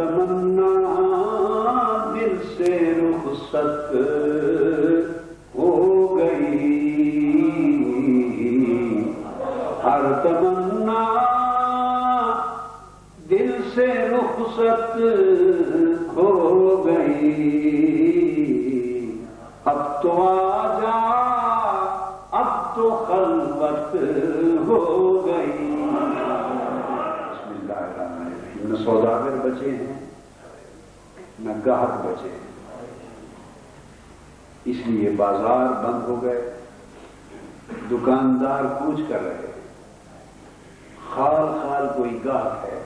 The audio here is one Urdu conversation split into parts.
تمنا دل سے رخصت ہو گئی، ہر تمنا دل سے رخصت ہو گئی، اب تو آجا اب تو خلوت ہو گئی۔ بسم اللہ الرحمن الرحیم۔ نہ سوداگر بچے ہیں نہ گاہک بچے ہیں، اس لیے بازار بند ہو گئے، دکاندار کوچ کر رہے ہیں، خال خال کوئی گاہک ہے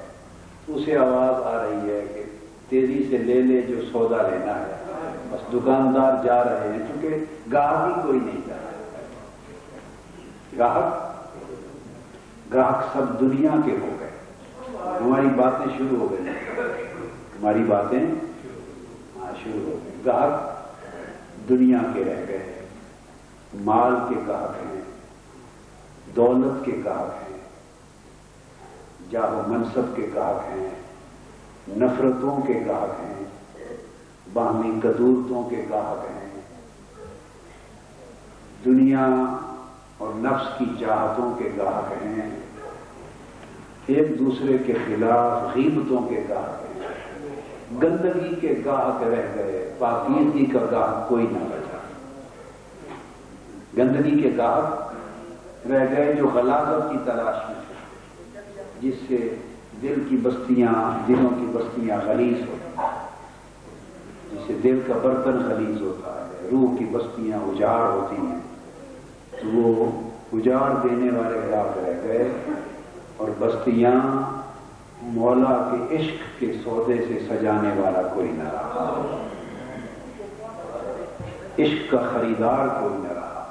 اسے آواز آ رہی ہے کہ تیزی سے لے لے جو سودا لینا ہے، بس دکاندار جا رہے ہیں کیونکہ گاہک ہی کوئی نہیں جا رہا۔ گاہک سب دنیا کے ہو گئے، ہماری باتیں شروع ہو گئی، ہماری باتیں شروع ہو گئی۔ گاہک دنیا کے رہ گئے، مال کے گاہک ہیں، دولت کے گاہک ہیں، جاہ و منصب کے گاہک ہیں، نفرتوں کے گاہک ہیں، باہمی قدورتوں کے گاہک ہیں، دنیا اور نفس کی چاہتوں کے گاہک ہیں، ایک دوسرے کے خلاف غیبتوں کے گاہک ہیں، گندگی کے گاہک رہ گئے، پاکیزگی کا گاہک کوئی نہ بچا۔ گندگی کے گاہک رہ گئے جو غلاظت کی تلاش میں تھے، جس سے دلوں کی بستیاں غلیظ ہوتی ہیں، جس سے دل کا برتن غلیظ ہوتا ہے، روح کی بستیاں اجاڑ ہوتی ہیں، تو وہ اجاڑ دینے والے گاہک رہ گئے، اور بستیاں مولا کے عشق کے سودے سے سجانے والا کوئی نہ رہا، عشق کا خریدار کوئی نہ رہا،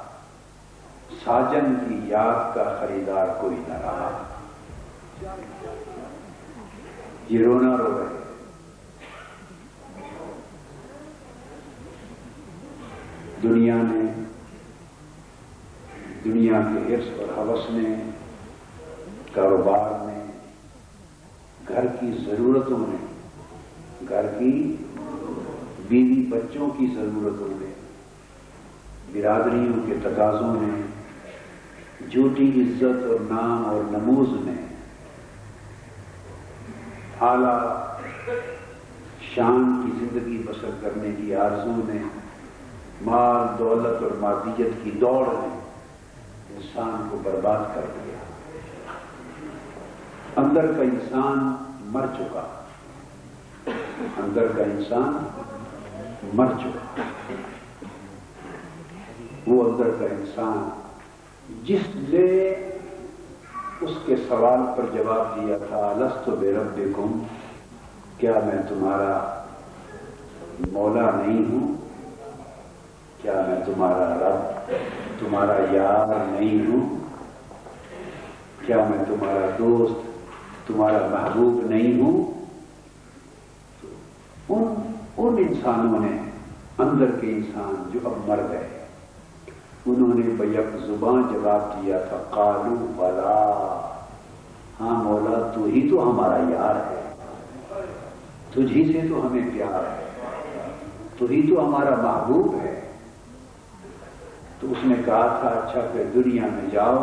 ساجن کی یاد کا خریدار کوئی نہ رہا۔ یہ رونا رو رہے، دنیا کے حرص اور ہوس نے، کاروبار نے، گھر کی ضرورتوں نے، گھر کی بیوی بچوں کی ضرورتوں نے، برادریوں کے تقاضوں نے، جھوٹی عزت اور نام اور نموز نے، اعلیٰ شان کی زندگی بسر کرنے کی آرزو نے، مال دولت اور مادیت کی دوڑ نے انسان کو برباد کر دیا۔ اندر کا انسان مر چکا، اندر کا انسان مر چکا، وہ اندر کا انسان جس نے اس کے سوال پر جواب دیا تھا لست بربکم، کیا میں تمہارا مولا نہیں ہوں، کیا میں تمہارا رب، تمہارا یار نہیں ہوں، کیا میں تمہارا دوست، تمہارا محبوب نہیں ہوں؟ ان انسانوں نے، اندر کے انسان جو اب مر گئے، انہوں نے بیک زبان جواب دیا تھا قالوا بلا، ہاں مولا تو ہی تو ہمارا یار ہے، تجھی سے تو ہمیں پیار ہے، تو ہی تو ہمارا محبوب ہے۔ تو اس نے کہا تھا اچھا پھر دنیا میں جاؤ،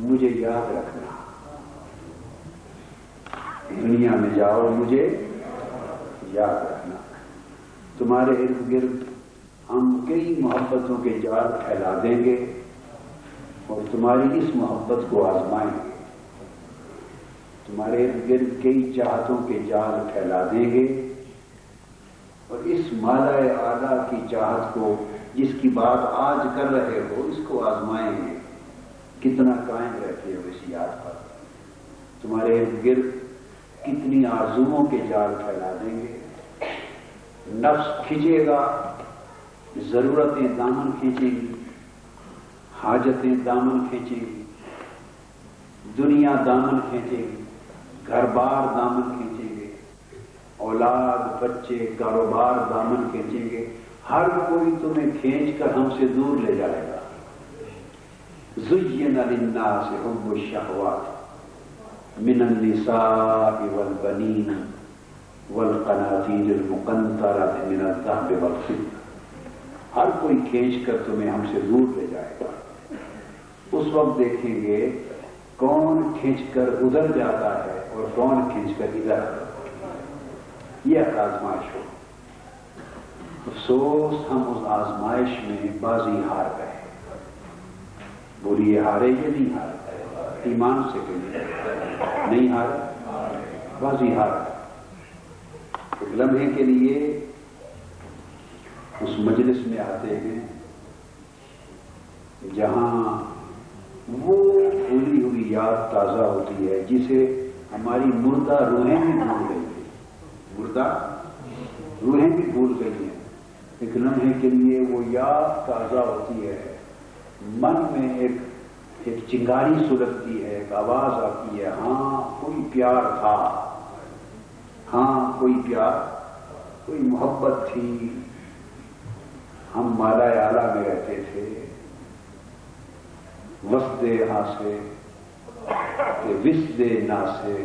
مجھے یاد رکھنا، دنیا میں جاؤ مجھے یاد رکھنا، تمہارے ارد گرد ہم کئی محبتوں کے جال پھیلا دیں گے اور تمہاری اس محبت کو آزمائیں گے، تمہارے ارد گرد کئی چاہتوں کے جال پھیلا دیں گے اور اس مالا اعلیٰ کی چاہت کو، جس کی بات آج کر رہے ہو، اس کو آزمائیں گے، کتنا قائم رہتے ہو اس یاد پر، تمہارے ارد گرد کتنی آرزوؤں کے جال پھیلا دیں گے، نفس کھینچے گا، ضرورتیں دامن کھینچیں گی، حاجتیں دامن کھینچیں گی، دنیا دامن کھینچے گی، گھر بار دامن کھینچیں گے، اولاد بچے کاروبار دامن کھینچیں گے، ہر کوئی تمہیں کھینچ کر ہم سے دور لے جائے گا۔ زین للناس حب الشہوات من النساء والبنین والقناطیر المقنطرۃ من الذهب والفضة، ہر کوئی کھینچ کر تمہیں ہم سے دور لے جائے گا۔ اس وقت دیکھیں گے کون کھینچ کر ادھر جاتا ہے اور کون کھینچ کر ادھر۔ یہ آزمائش ہو۔ افسوس ہم اس آزمائش میں بازی ہار گئے۔ بولیے ہارے یا نہیں ہارے؟ ایمان سے کہیے نہیں ہارے، بازی ہار گئے۔ ایک لمحے کے لیے اس مجلس میں آتے ہیں جہاں وہ بھولی ہوئی یاد تازہ ہوتی ہے جسے ہماری مردہ روحیں بھی بھول گئی ہیں، مردہ روحیں بھی بھول گئی ہیں۔ ایک لمحے کے لیے وہ یاد تازہ ہوتی ہے، من میں ایک چنگاری سلگتی ہے، ایک آواز آتی ہے، ہاں کوئی پیار تھا، ہاں کوئی پیار، کوئی محبت تھی، ہم مالا اعلیٰ میں رہتے تھے، وسط ہاسے کہ وسد ناسے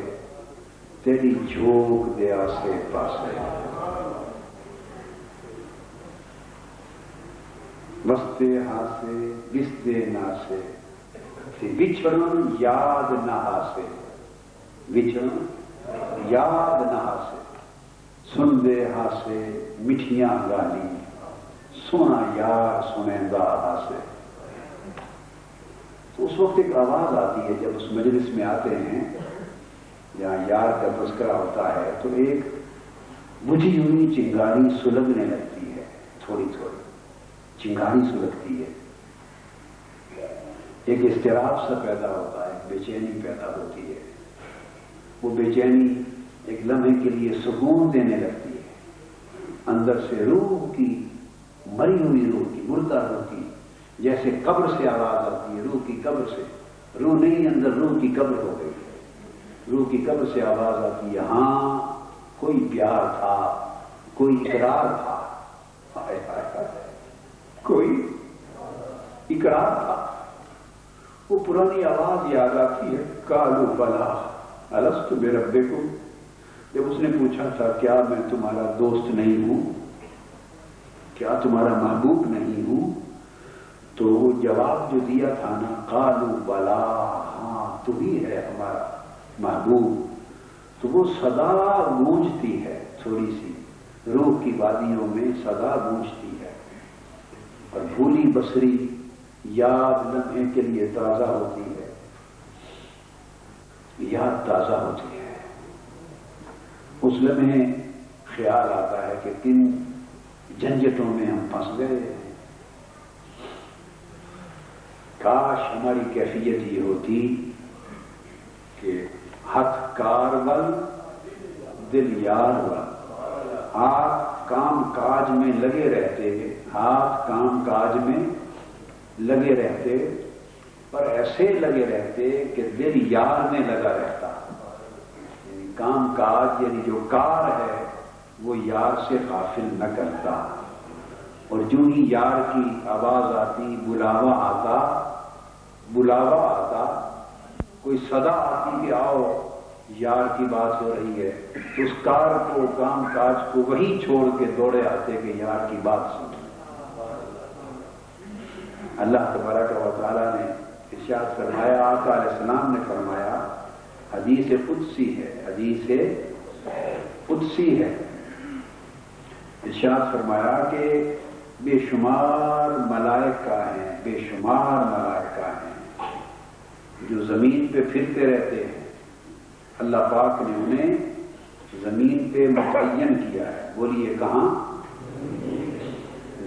تیری جھوک دے آسے پاسے، وسط ہاسے وسد ناسے بچھڑن یاد نہ ہاسے، بچھڑن یاد نہ ہاسے، سن دے ہاسے مٹھیاں گالی، سونا یار سنیندہ ہاسے۔ تو اس وقت ایک آواز آتی ہے جب اس مجلس میں آتے ہیں جہاں یار کا تذکرہ ہوتا ہے، تو ایک بجھی ہوئی چنگاری سلگنے لگتی ہے، تھوڑی تھوڑی چنگاری سلگتی ہے، ایک اضطراب سا پیدا ہوتا ہے، بے چینی پیدا ہوتی ہے۔ وہ بے چینی ایک لمحے کے لیے سکون دینے لگتی ہے، اندر سے روح کی، مری ہوئی روح کی، مردہ روح کی، جیسے قبر سے آواز آتی ہے، روح کی قبر سے، روح نہیں اندر روح کی قبر ہو گئی، روح کی قبر سے آواز آتی ہے، ہاں کوئی پیار تھا، کوئی اقرار تھا، کوئی اقرار تھا۔ وہ پرانی آواز یاد آتی ہے، قالوا بلا الست بربکم، جب اس نے پوچھا تھا کیا میں تمہارا دوست نہیں ہوں، کیا تمہارا محبوب نہیں ہوں، تو وہ جواب جو دیا تھا نا، قالوا بلا، ہاں تو ہی ہے ہمارا محبوب، تو وہ صدا گونجتی ہے، تھوڑی سی روح کی وادیوں میں صدا گونجتی ہے، اور بھولی بصری یاد لمحے کے لیے تازہ ہوتی ہے، یاد تازہ ہوتی ہے۔ اس لمحے خیال آتا ہے کہ کن جھنجھٹوں میں ہم پھنس گئے، کاش ہماری کیفیت یہ ہوتی کہ ہتھ کار ول دل یار ول، ہاتھ کام کاج میں لگے رہتے، ہاتھ کام کاج میں لگے رہتے، پر ایسے لگے رہتے کہ دل یار میں لگا رہتا، یعنی کام کاج یعنی جو کار ہے وہ یار سے غافل نہ کرتا، اور جو ہی یار کی آواز آتی، بلاوا آتا، بلاوا آتا، کوئی صدا آتی کہ آؤ یار کی بات ہو رہی ہے، تو اس کار کو، کام کاج کو وہیں چھوڑ کے دوڑے آتے کہ یار کی بات سن۔ اللہ تبارک و تعالیٰ نے ارشاد فرمایا، آقا علیہ السلام نے فرمایا، حدیث قدسی ہے، حدیث قدسی ہے، ارشاد فرمایا کہ بے شمار ملائکہ ہیں، بے شمار ملائکہ ہیں جو زمین پہ پھرتے رہتے ہیں، اللہ پاک نے انہیں زمین پہ متعین کیا ہے۔ بولیے کہاں؟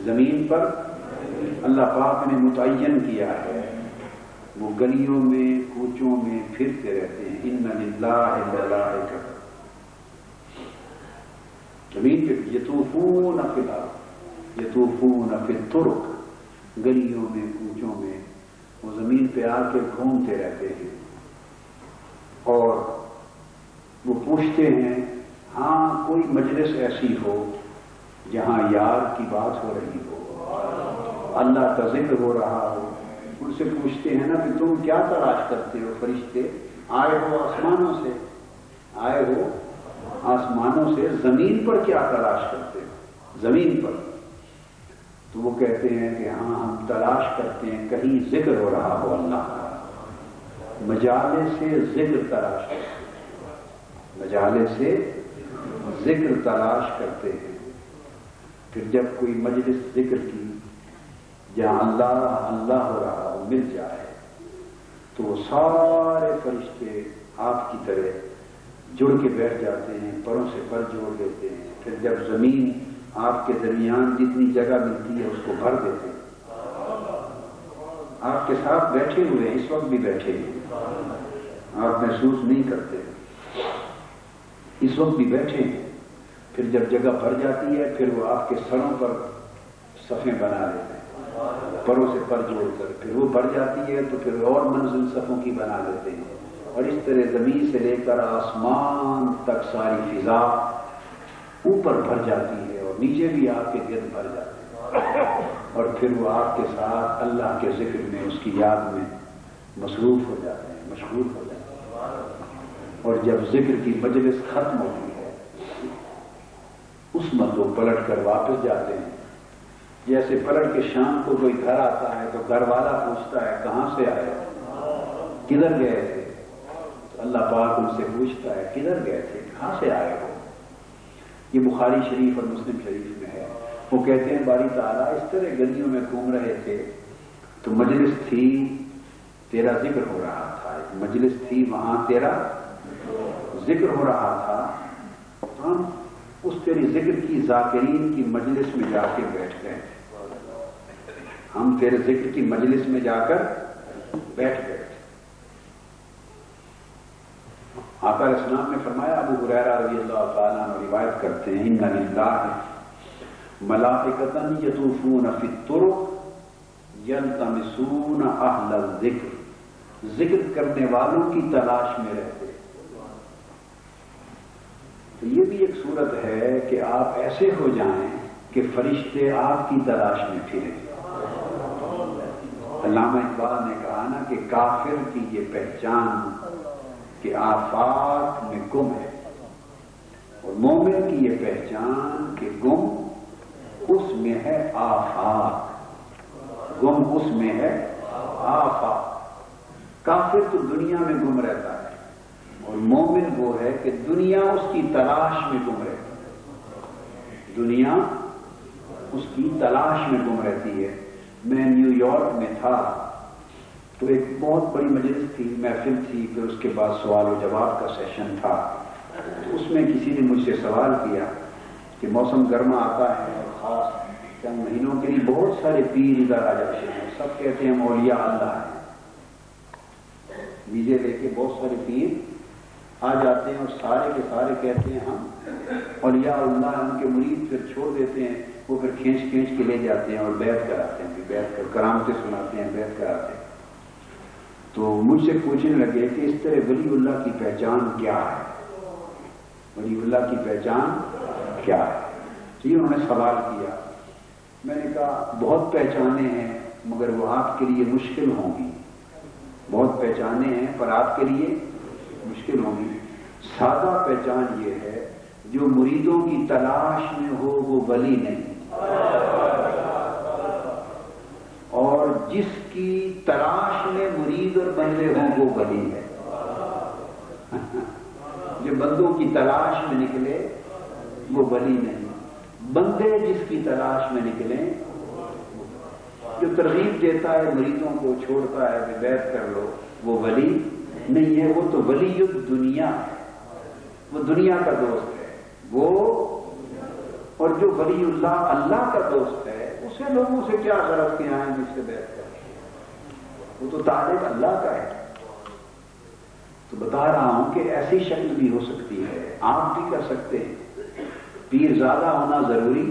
زمین پر اللہ پاک نے متعین کیا ہے، وہ گلیوں میں کوچوں میں پھرتے رہتے ہیں، ان للہ ملائکہ، زمین پہ یطوفون فی الارض، یطوفون فی الطرق، گلیوں میں کوچوں میں وہ زمین پہ آ کے گھومتے رہتے ہیں، اور وہ پوچھتے ہیں، ہاں کوئی مجلس ایسی ہو جہاں یار کی بات ہو رہی ہو، اللہ کا ذکر ہو رہا ہو، ان سے پوچھتے ہیں نا کہ تم کیا تلاش کرتے ہو فرشتے، آئے ہو آسمانوں سے، آئے ہو آسمانوں سے زمین پر کیا تلاش کرتے ہو؟ زمین پر. تو وہ کہتے ہیں کہ ہاں ہم تلاش کرتے ہیں کہیں ذکر ہو رہا ہو اللہ کا. مجالے سے ذکر تلاش کرتے ہیں، مجالے سے ذکر تلاش کرتے ہیں. پھر جب کوئی مجلس ذکر کی جہاں اللہ اللہ ہو رہا ہو مل جائے تو وہ سارے فرشتے آپ کی طرح جڑ کے بیٹھ جاتے ہیں، پروں سے پر جوڑ دیتے ہیں. پھر جب زمین آپ کے درمیان جتنی جگہ ملتی ہے اس کو بھر دیتے ہیں. آپ کے ساتھ بیٹھے ہوئے اس وقت بھی بیٹھے ہیں، آپ محسوس نہیں کرتے، اس وقت بھی بیٹھے ہیں. پھر جب جگہ بھر جاتی ہے پھر وہ آپ کے سروں پر صفیں بنا لیتے ہیں پروں سے پر جوڑ کر. پھر وہ بھر جاتی ہے تو پھر اور منزل صفوں کی بنا لیتے ہیں. اور اس طرح زمین سے لے کر آسمان تک ساری فضا اوپر بھر جاتی ہے اور نیچے بھی آپ کے گرد بھر جاتے ہیں. اور پھر وہ آپ کے ساتھ اللہ کے ذکر میں اس کی یاد میں مصروف ہو جاتے ہیں، مشغول ہو جاتے ہیں. اور جب ذکر کی مجلس ختم ہوتی ہے اس مرد کو پلٹ کر واپس جاتے ہیں. جیسے پلٹ کے شام کو کوئی گھر آتا ہے تو گھر والا پوچھتا ہے کہاں سے آئے، کدھر گئے تھے؟ تو اللہ پاک ان سے پوچھتا ہے کدھر گئے تھے، کہاں سے آئے ہو؟ یہ بخاری شریف اور مسلم شریف میں ہے. وہ کہتے ہیں باری تعالیٰ اس طرح گلیوں میں گھوم رہے تھے تو مجلس تھی تیرا ذکر ہو رہا تھا، مجلس تھی وہاں تیرا ذکر ہو رہا تھا. ہم اس تیری ذکر کی ذاکرین کی مجلس میں جا کے بیٹھ گئے، ہم تیرے ذکر کی مجلس میں جا کر بیٹھ گئے. آقا علیہ السلام نے فرمایا، ابو ہریرہ رضی اللہ تعالیٰ عنہ روایت کرتے ہیں، ان للہ ملائکۃ یطوفون فی الطرق یلتمسون اہل الذکر، ذکر کرنے والوں کی تلاش میں رہتے. تو یہ بھی ایک صورت ہے کہ آپ ایسے ہو جائیں کہ فرشتے آپ کی تلاش میں پھریں. علامہ اقبال نے کہا نا کہ کافر کی یہ پہچان کہ آفاق میں گم ہے، اور مومن کی یہ پہچان کہ گم اس میں ہے آفاق، گم اس میں ہے آفاق. کافر تو دنیا میں گم رہتا ہے اور مومن وہ ہے کہ دنیا اس کی تلاش میں گم رہتی ہے، دنیا اس کی تلاش میں گم رہتی ہے. میں نیو یارک میں تھا تو ایک بہت بڑی مجلس تھی، محفل تھی، پھر اس کے بعد سوال و جواب کا سیشن تھا. تو اس میں کسی نے مجھ سے سوال کیا کہ موسم گرما آتا ہے اور خاص چند مہینوں کے لیے بہت سارے پیر ادھر آ جاتے ہیں، سب کہتے ہیں ہم اولیاء اللہ ہیں، ویزے لے کے بہت سارے پیر آ جاتے ہیں اور سارے کے سارے کہتے ہیں ہم اولیاء اللہ. ان کے مرید پھر چھوڑ دیتے ہیں، وہ پھر کھینچ کے لے جاتے ہیں اور بیعت کراتے ہیں، بیعت کر کرامتیں سناتے ہیں، بیعت کراتے ہیں. تو مجھ سے پوچھنے لگے کہ اس طرح ولی اللہ کی پہچان کیا ہے، ولی اللہ کی پہچان کیا ہے؟ تو یہ انہوں نے سوال کیا. میں نے کہا بہت پہچانے ہیں مگر وہ آپ کے لیے مشکل ہوں گی، بہت پہچانے ہیں پر آپ کے لیے مشکل ہوں گی. سادہ پہچان یہ ہے جو مریدوں کی تلاش میں ہو وہ ولی نہیں، اور جس کی تلاش میں مرید اور بندے ہوں وہ ولی ہے. جو بندوں کی تلاش میں نکلے وہ ولی نہیں، بندے جس کی تلاش میں نکلیں، جو ترغیب دیتا ہے مریدوں کو، چھوڑتا ہے کہ بیعت کر لو، وہ ولی نہیں ہے. وہ تو ولی دنیا ہے، وہ دنیا کا دوست ہے وہ. اور جو ولی اللہ اللہ کا دوست ہے اسے لوگوں سے کیا غرض کے آئیں جس سے بیعت کریں، وہ تو طالب اللہ کا ہے. تو بتا رہا ہوں کہ ایسی شکل بھی ہو سکتی ہے، آپ بھی کر سکتے ہیں. پیر زیادہ ہونا ضروری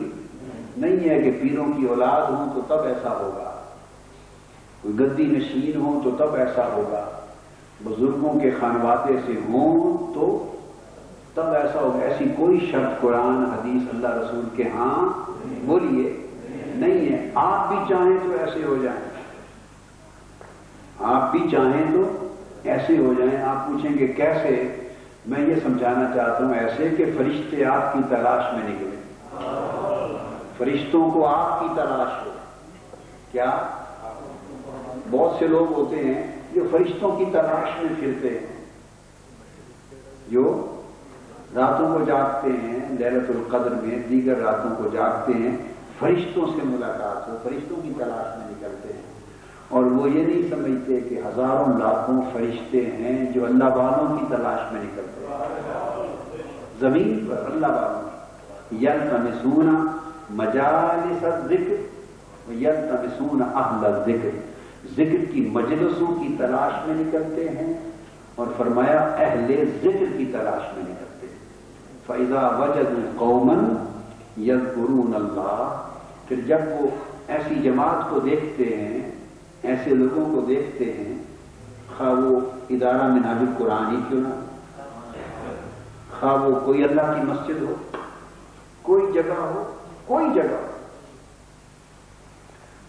نہیں ہے کہ پیروں کی اولاد ہوں تو تب ایسا ہوگا، کوئی گدی نشین ہوں تو تب ایسا ہوگا، بزرگوں کے خانوادے سے ہوں تو تب ایسا ہوگا. ایسی کوئی شرط قرآن حدیث اللہ رسول کے ہاں بولیے نہیں ہے. آپ بھی چاہیں تو ایسے ہو جائیں، آپ بھی چاہیں تو ایسے ہو جائیں. آپ پوچھیں گے کیسے؟ میں یہ سمجھانا چاہتا ہوں ایسے کہ فرشتے آپ کی تلاش میں نکلے، فرشتوں کو آپ کی تلاش ہو. کیا بہت سے لوگ ہوتے ہیں جو فرشتوں کی تلاش میں پھرتے ہیں، جو راتوں کو جاگتے ہیں، لیلۃ القدر میں دیگر راتوں کو جاگتے ہیں، فرشتوں سے ملاقات ہو، فرشتوں کی تلاش میں نکلتے ہیں. اور وہ یہ نہیں سمجھتے کہ ہزاروں لاکھوں فرشتے ہیں جو اللہ والوں کی تلاش میں نکلتے ہیں زمین پر. اللہ والوں یلتمسون مجالس الذکر یلتمسون اہل الذکر، ذکر کی مجلسوں کی تلاش میں نکلتے ہیں، اور فرمایا اہل ذکر کی تلاش میں نکلتے ہیں. فَإِذَا وَجَدُوا قَوْمًا يَذْكُرُونَ اللَّهَ، پھر جب وہ ایسی جماعت کو دیکھتے ہیں، ایسے لوگوں کو دیکھتے ہیں، خواہ وہ ادارہ منہاج القرآن ہی کیوں نہ، خواہ وہ کوئی اللہ کی مسجد ہو، کوئی جگہ ہو، کوئی جگہ ہو.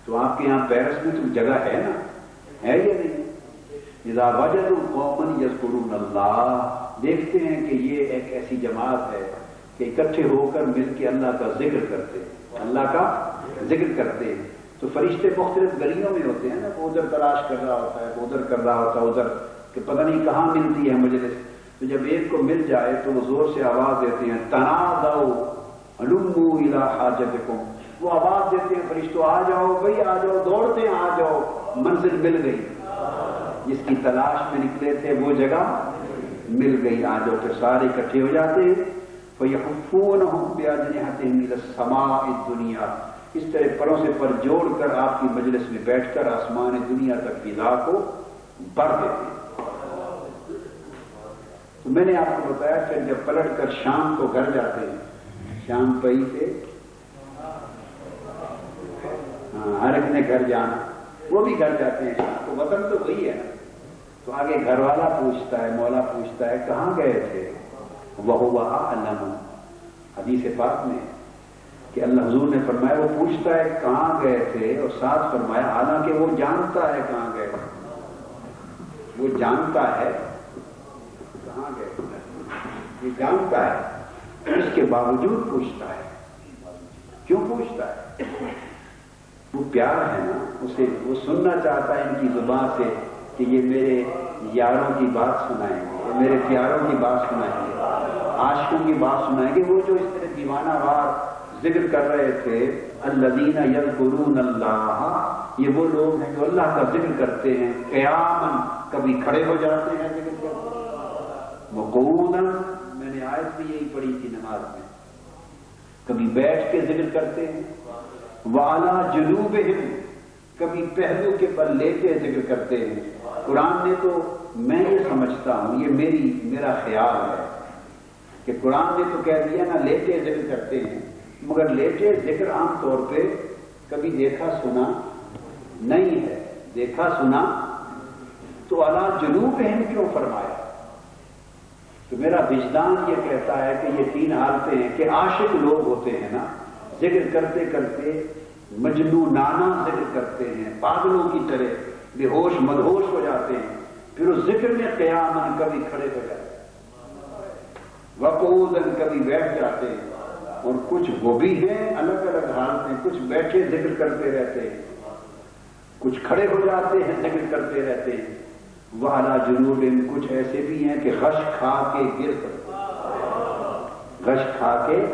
تو آپ کے یہاں پیرس میں تو جگہ ہے نا، ہے یا نہیں؟ اذا وجدوا قوما یذکرون اللہ، دیکھتے ہیں کہ یہ ایک ایسی جماعت ہے کہ اکٹھے ہو کر مل کے اللہ کا ذکر کرتے ہیں، اللہ کا ذکر کرتے ہیں. تو فرشتے مختلف گلیوں میں ہوتے ہیں نا، وہ ادھر تلاش کر رہا ہوتا ہے، وہ ادھر کر رہا ہوتا ہے، ادھر کہ پتہ نہیں کہاں ملتی ہے مجلس. تو جب ایک کو مل جائے تو وہ زور سے آواز دیتے ہیں، تنادوا ہلموا الی حاجتکم، وہ آواز دیتے ہیں فرشتوں آ جاؤ بھئی آ جاؤ، دوڑتے ہیں آ جاؤ، منزل مل گئی، جس کی تلاش میں نکلے تھے وہ جگہ مل گئی، آ جاؤ. پھر سارے اکٹھے ہو جاتے ہیں. فَيَحُفُّونَهُمْ بِأَجْنِحَتِهِمْ إِلَى السَّمَاءِ الدُّنْيَا، اس طرح پروں سے پر جوڑ کر آپ کی مجلس میں بیٹھ کر آسمان دنیا تک فضا کو بھر دیتے ہیں. تو میں نے آپ کو بتایا کہ جب پلٹ کر شام کو گھر جاتے ہیں، شام پئی سے ہر ایک نے گھر جانا، وہ بھی گھر جاتے ہیں شام کو، وطن تو وہی ہے نا. تو آگے گھر والا پوچھتا ہے، مولا پوچھتا ہے کہاں گئے تھے؟ وَهُوَ أَعْلَمُ، حدیث پاک میں کہ اللہ حضور نے فرمایا وہ پوچھتا ہے کہاں گئے تھے، اور ساتھ فرمایا حالانکہ وہ جانتا ہے کہاں گئے، وہ جانتا ہے کہاں گئے، یہ جانتا ہے، اس کے باوجود پوچھتا ہے. کیوں پوچھتا ہے؟ وہ پیار ہے نا اسے، وہ سننا چاہتا ہے ان کی زبان سے کہ یہ میرے یاروں کی بات سنائیں گے، یہ میرے پیاروں کی بات سنائیں گے، عاشقوں کی بات سنائیں گے. وہ جو اس طرح دیوانہ وار ذکر کر رہے تھے، الذین یذکرون اللہ، یہ وہ لوگ ہیں جو اللہ کا ذکر کرتے ہیں قیاماً، کبھی کھڑے ہو جاتے ہیں ذکر کرتے ہیں، وقعوداً، میں نے آیت بھی یہی پڑھی تھی نماز میں، کبھی بیٹھ کے ذکر کرتے ہیں، وعلی جنوبہم، کبھی پہلو کے پر لیٹے ذکر کرتے ہیں. قرآن نے تو، میں یہ سمجھتا ہوں، یہ میرا خیال ہے کہ قرآن نے تو کہہ دیا نا لیٹے ذکر کرتے ہیں، مگر لیٹے ذکر عام طور پہ کبھی دیکھا سنا نہیں ہے. دیکھا سنا تو علی جنوبہم کیوں فرمایا؟ تو میرا وجدان یہ کہتا ہے کہ یہ تین حالتیں ہیں کہ عاشق لوگ ہوتے ہیں نا، ذکر کرتے کرتے مجنونانہ ذکر کرتے ہیں، پاگلوں کی طرح بے ہوش مدہوش ہو جاتے ہیں، پھر اس ذکر میں قیاماً کبھی کھڑے ہو جاتے ہیں، وقعوداً کبھی بیٹھ جاتے ہیں. اور کچھ وہ بھی ہیں الگ الگ حالتیں، کچھ بیٹھے ذکر کرتے رہتے ہیں، کچھ کھڑے ہو جاتے ہیں ذکر کرتے رہتے ہیں. وعلی جنوبہم، کچھ ایسے بھی ہیں کہ غش کھا کے گر پڑتے ہیں، غش کھا کے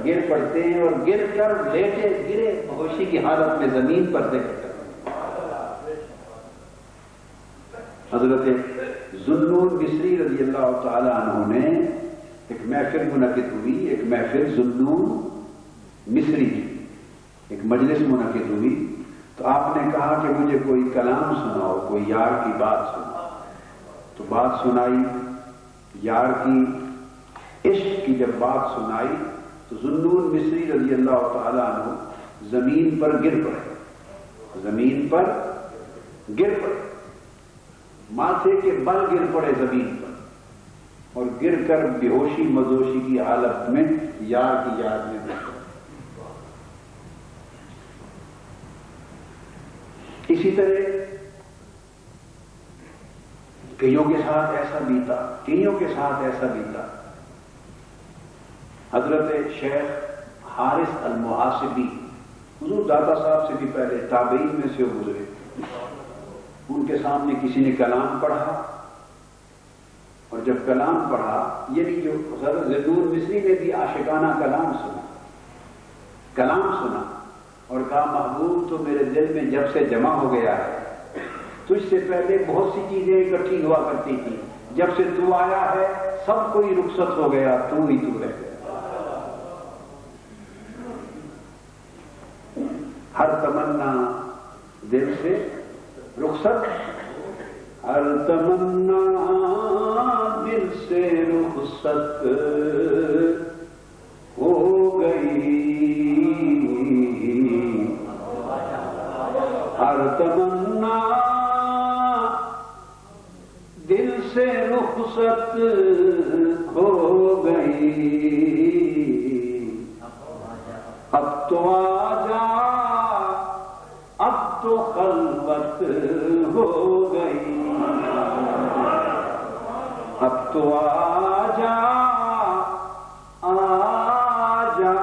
گر پڑتے ہیں، اور گر کر لیٹے گرے ہوشی کی حالت میں زمین پر ذکر کرتے ہیں. حضرت ذوالنون مصری رضی اللہ تعالی عنہ نے ایک محفل منعقد ہوئی، ایک محفل ذوالنون مصری کی ایک مجلس منعقد ہوئی. تو آپ نے کہا کہ مجھے کوئی کلام سناؤ، کوئی یار کی بات سناؤ. تو بات سنائی یار کی، عشق کی. جب بات سنائی تو ذوالنون مصری رضی اللہ تعالی عنہ زمین پر گر پڑے، زمین پر گر پڑے، ماتھے کے بل گر پڑے زمین پر، اور گر کر بے ہوشی مدوشی کی حالت میں یار کی یاد میں بیٹھ گئے. اسی طرح کئیوں کے ساتھ ایسا بیتا، کئیوں کے ساتھ ایسا بیتا۔ حضرت شیخ حارث المحاسبی، حضور داتا صاحب سے بھی پہلے تابعین میں سے وہ گزرے، ان کے سامنے کسی نے کلام پڑھا، اور جب کلام پڑھا، یعنی جو حضرت زنون مصری نے بھی عاشقانہ کلام سنا اور کہا محبوب تو میرے دل میں جب سے جمع ہو گیا ہے، تجھ سے پہلے بہت سی چیزیں اکٹھی ہوا کرتی تھی، جب سے تو آیا ہے سب کوئی رخصت ہو گیا، تو ہی تو رہ گیا۔ ہر تمنا دل سے رخصت، ہر تمنا دل سے رخصت ہو گئی، ہر تمنا دل سے رخصت ہو گئی، اب تو آجا اب تو خلوت ہو گئی، اب تو آجا آجا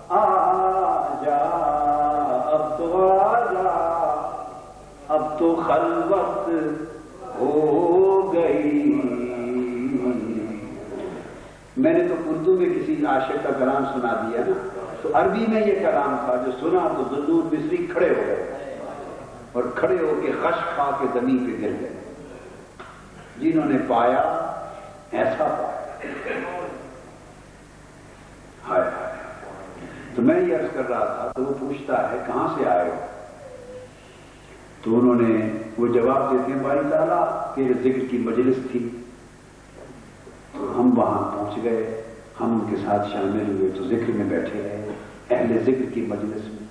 آجا، اب تو آجا اب تو خلوت ہو گئی۔ میں نے تو اردو میں کسی عاشق کا کلام سنا دیا نا، تو عربی میں یہ کلام تھا جو سنا تو زنون مصری کھڑے ہو گئے اور کھڑے ہو کے خش کھا کے زمین پہ گر گئے، جنہوں نے پایا ایسا پایا۔ ہائے تو میں یہ عرض کر رہا تھا، تو وہ پوچھتا ہے کہاں سے آئے ہو؟ تو انہوں نے وہ جواب دیتے ہیں باری تعالیٰ تیرے ذکر کی مجلس تھی، تو ہم وہاں پہنچ گئے، ہم ان کے ساتھ شامل ہوئے تو ذکر میں بیٹھے رہے، اہل ذکر کی مجلس میں۔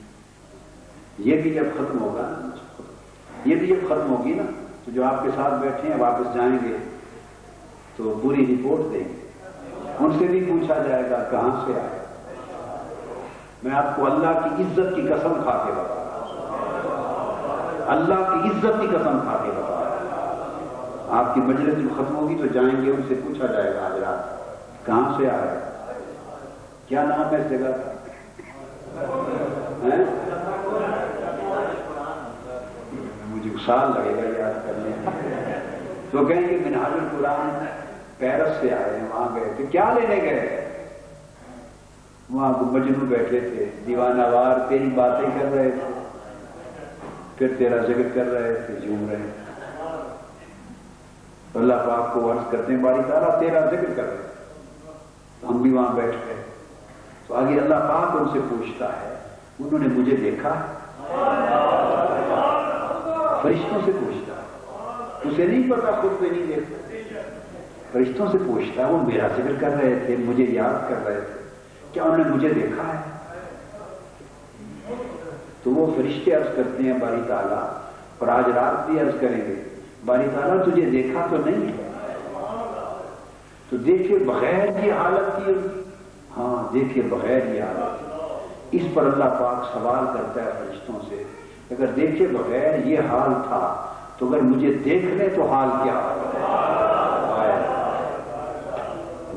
یہ بھی جب ختم ہوگا نا، یہ بھی جب ختم ہوگی نا، تو جو آپ کے ساتھ بیٹھے ہیں واپس جائیں گے تو پوری رپورٹ دیں گے، ان سے بھی پوچھا جائے گا کہاں سے آئے۔ میں آپ کو اللہ کی عزت کی قسم کھا کے بتا رہا ہوں، اللہ کی عزت کی قسم کھا کے بتا رہا ہوں، آپ کی مجلس جب ختم ہوگی تو جائیں گے، ان سے پوچھا جائے گا حضرات کہاں سے آئے، کیا نام ہے اس جگہ کا؟ مجھے سال لگے گا یاد کرنے میں۔ تو کہیں گے منہاج القرآن پیرس سے آئے ہیں، وہاں گئے تھے، کیا لینے گئے؟ وہاں مجنو بیٹھے تھے، دیوانہ وار تیری باتیں کر رہے تھے، پھر تیرا ذکر کر رہے تھے، جھوم رہے تھے۔ تو اللہ پاک کو عرض کرتے ہیں باری تعالیٰ تیرا ذکر کر رہے تھے، تو ہم بھی وہاں بیٹھ گئے۔ تو آگے اللہ پاک ان سے پوچھتا ہے انہوں نے مجھے دیکھا؟ فرشتوں سے پوچھتا ہے، اسے نہیں پتا، خود پہ نہیں دیکھتا، فرشتوں سے پوچھتا ہے وہ میرا ذکر کر رہے تھے، مجھے یاد کر رہے تھے، کیا انہوں نے مجھے دیکھا ہے؟ تو وہ فرشتے عرض کرتے ہیں باری تعالیٰ، اور آج رات بھی عرض کریں گے باری تعالیٰ تجھے دیکھا تو نہیں ہے؟ تو دیکھے بغیر یہ حالت کی، ہاں دیکھے بغیر یہ حالت، اس پر اللہ پاک سوال کرتا ہے فرشتوں سے، اگر دیکھے بغیر یہ حال تھا تو اگر مجھے دیکھ لیں تو حال کیا ہے؟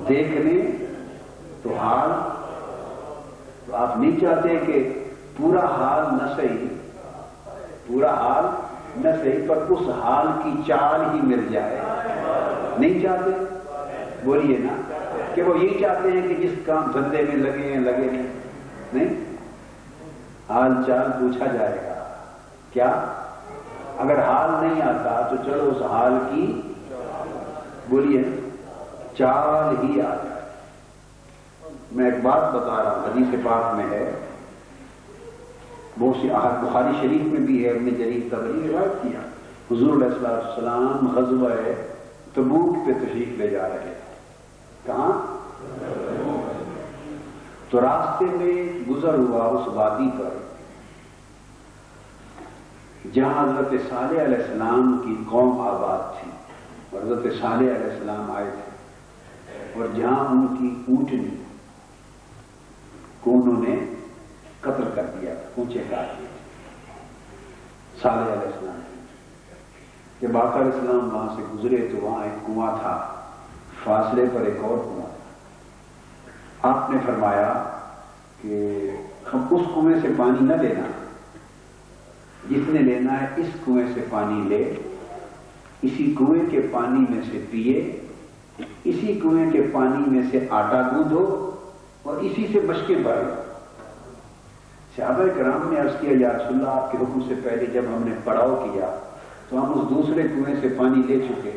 دیکھ لیں تو حال، تو آپ نہیں چاہتے کہ پورا حال نہ صحیح، پورا حال نہ صحیح پر اس حال کی چال ہی مل جائے، نہیں چاہتے؟ بولیے نا کہ وہ یہی چاہتے ہیں کہ جس کام دھندے میں لگے ہیں لگے نہیں، حال چال پوچھا جائے گا کیا؟ اگر حال نہیں آتا تو چلو اس حال کی بولیے چال ہی آ جائے۔ میں ایک بات بتا رہا ہوں، حدیث پاک میں ہے، بہت سی بخاری شریف میں بھی ہے، ابن جریر طبری نے روایت کیا، حضور علیہ السلام غزوہ تبوک پہ تشریف لے جا رہے تھے، کہاں؟ تو راستے میں گزر ہوا اس وادی پر جہاں حضرت صالح علیہ السلام کی قوم آباد تھی، اور حضرت صالح علیہ السلام آئے تھے، اور جہاں ان کی اونٹنی کو انہوں نے قتل کر دیا تھا، اونچے کاٹ دیے تھے صالح علیہ السلام، جب آقا علیہ السلام وہاں سے گزرے تو وہاں ایک کنواں تھا، فاصلے پر ایک اور کنواں تھا۔ آپ نے فرمایا کہ ہم اس کنویں سے پانی نہ لینا، جس نے لینا ہے اس کنویں سے پانی لے، اسی کنویں کے پانی میں سے پیے، اسی کنویں کے پانی میں سے آٹا گوندھو اور اسی سے مشقیں پڑھو۔ صحابہ کرام نے عرض کیا یا رسول اللہ، آپ کے حکم سے پہلے جب ہم نے پڑاؤ کیا تو ہم اس دوسرے کنویں سے پانی لے چکے،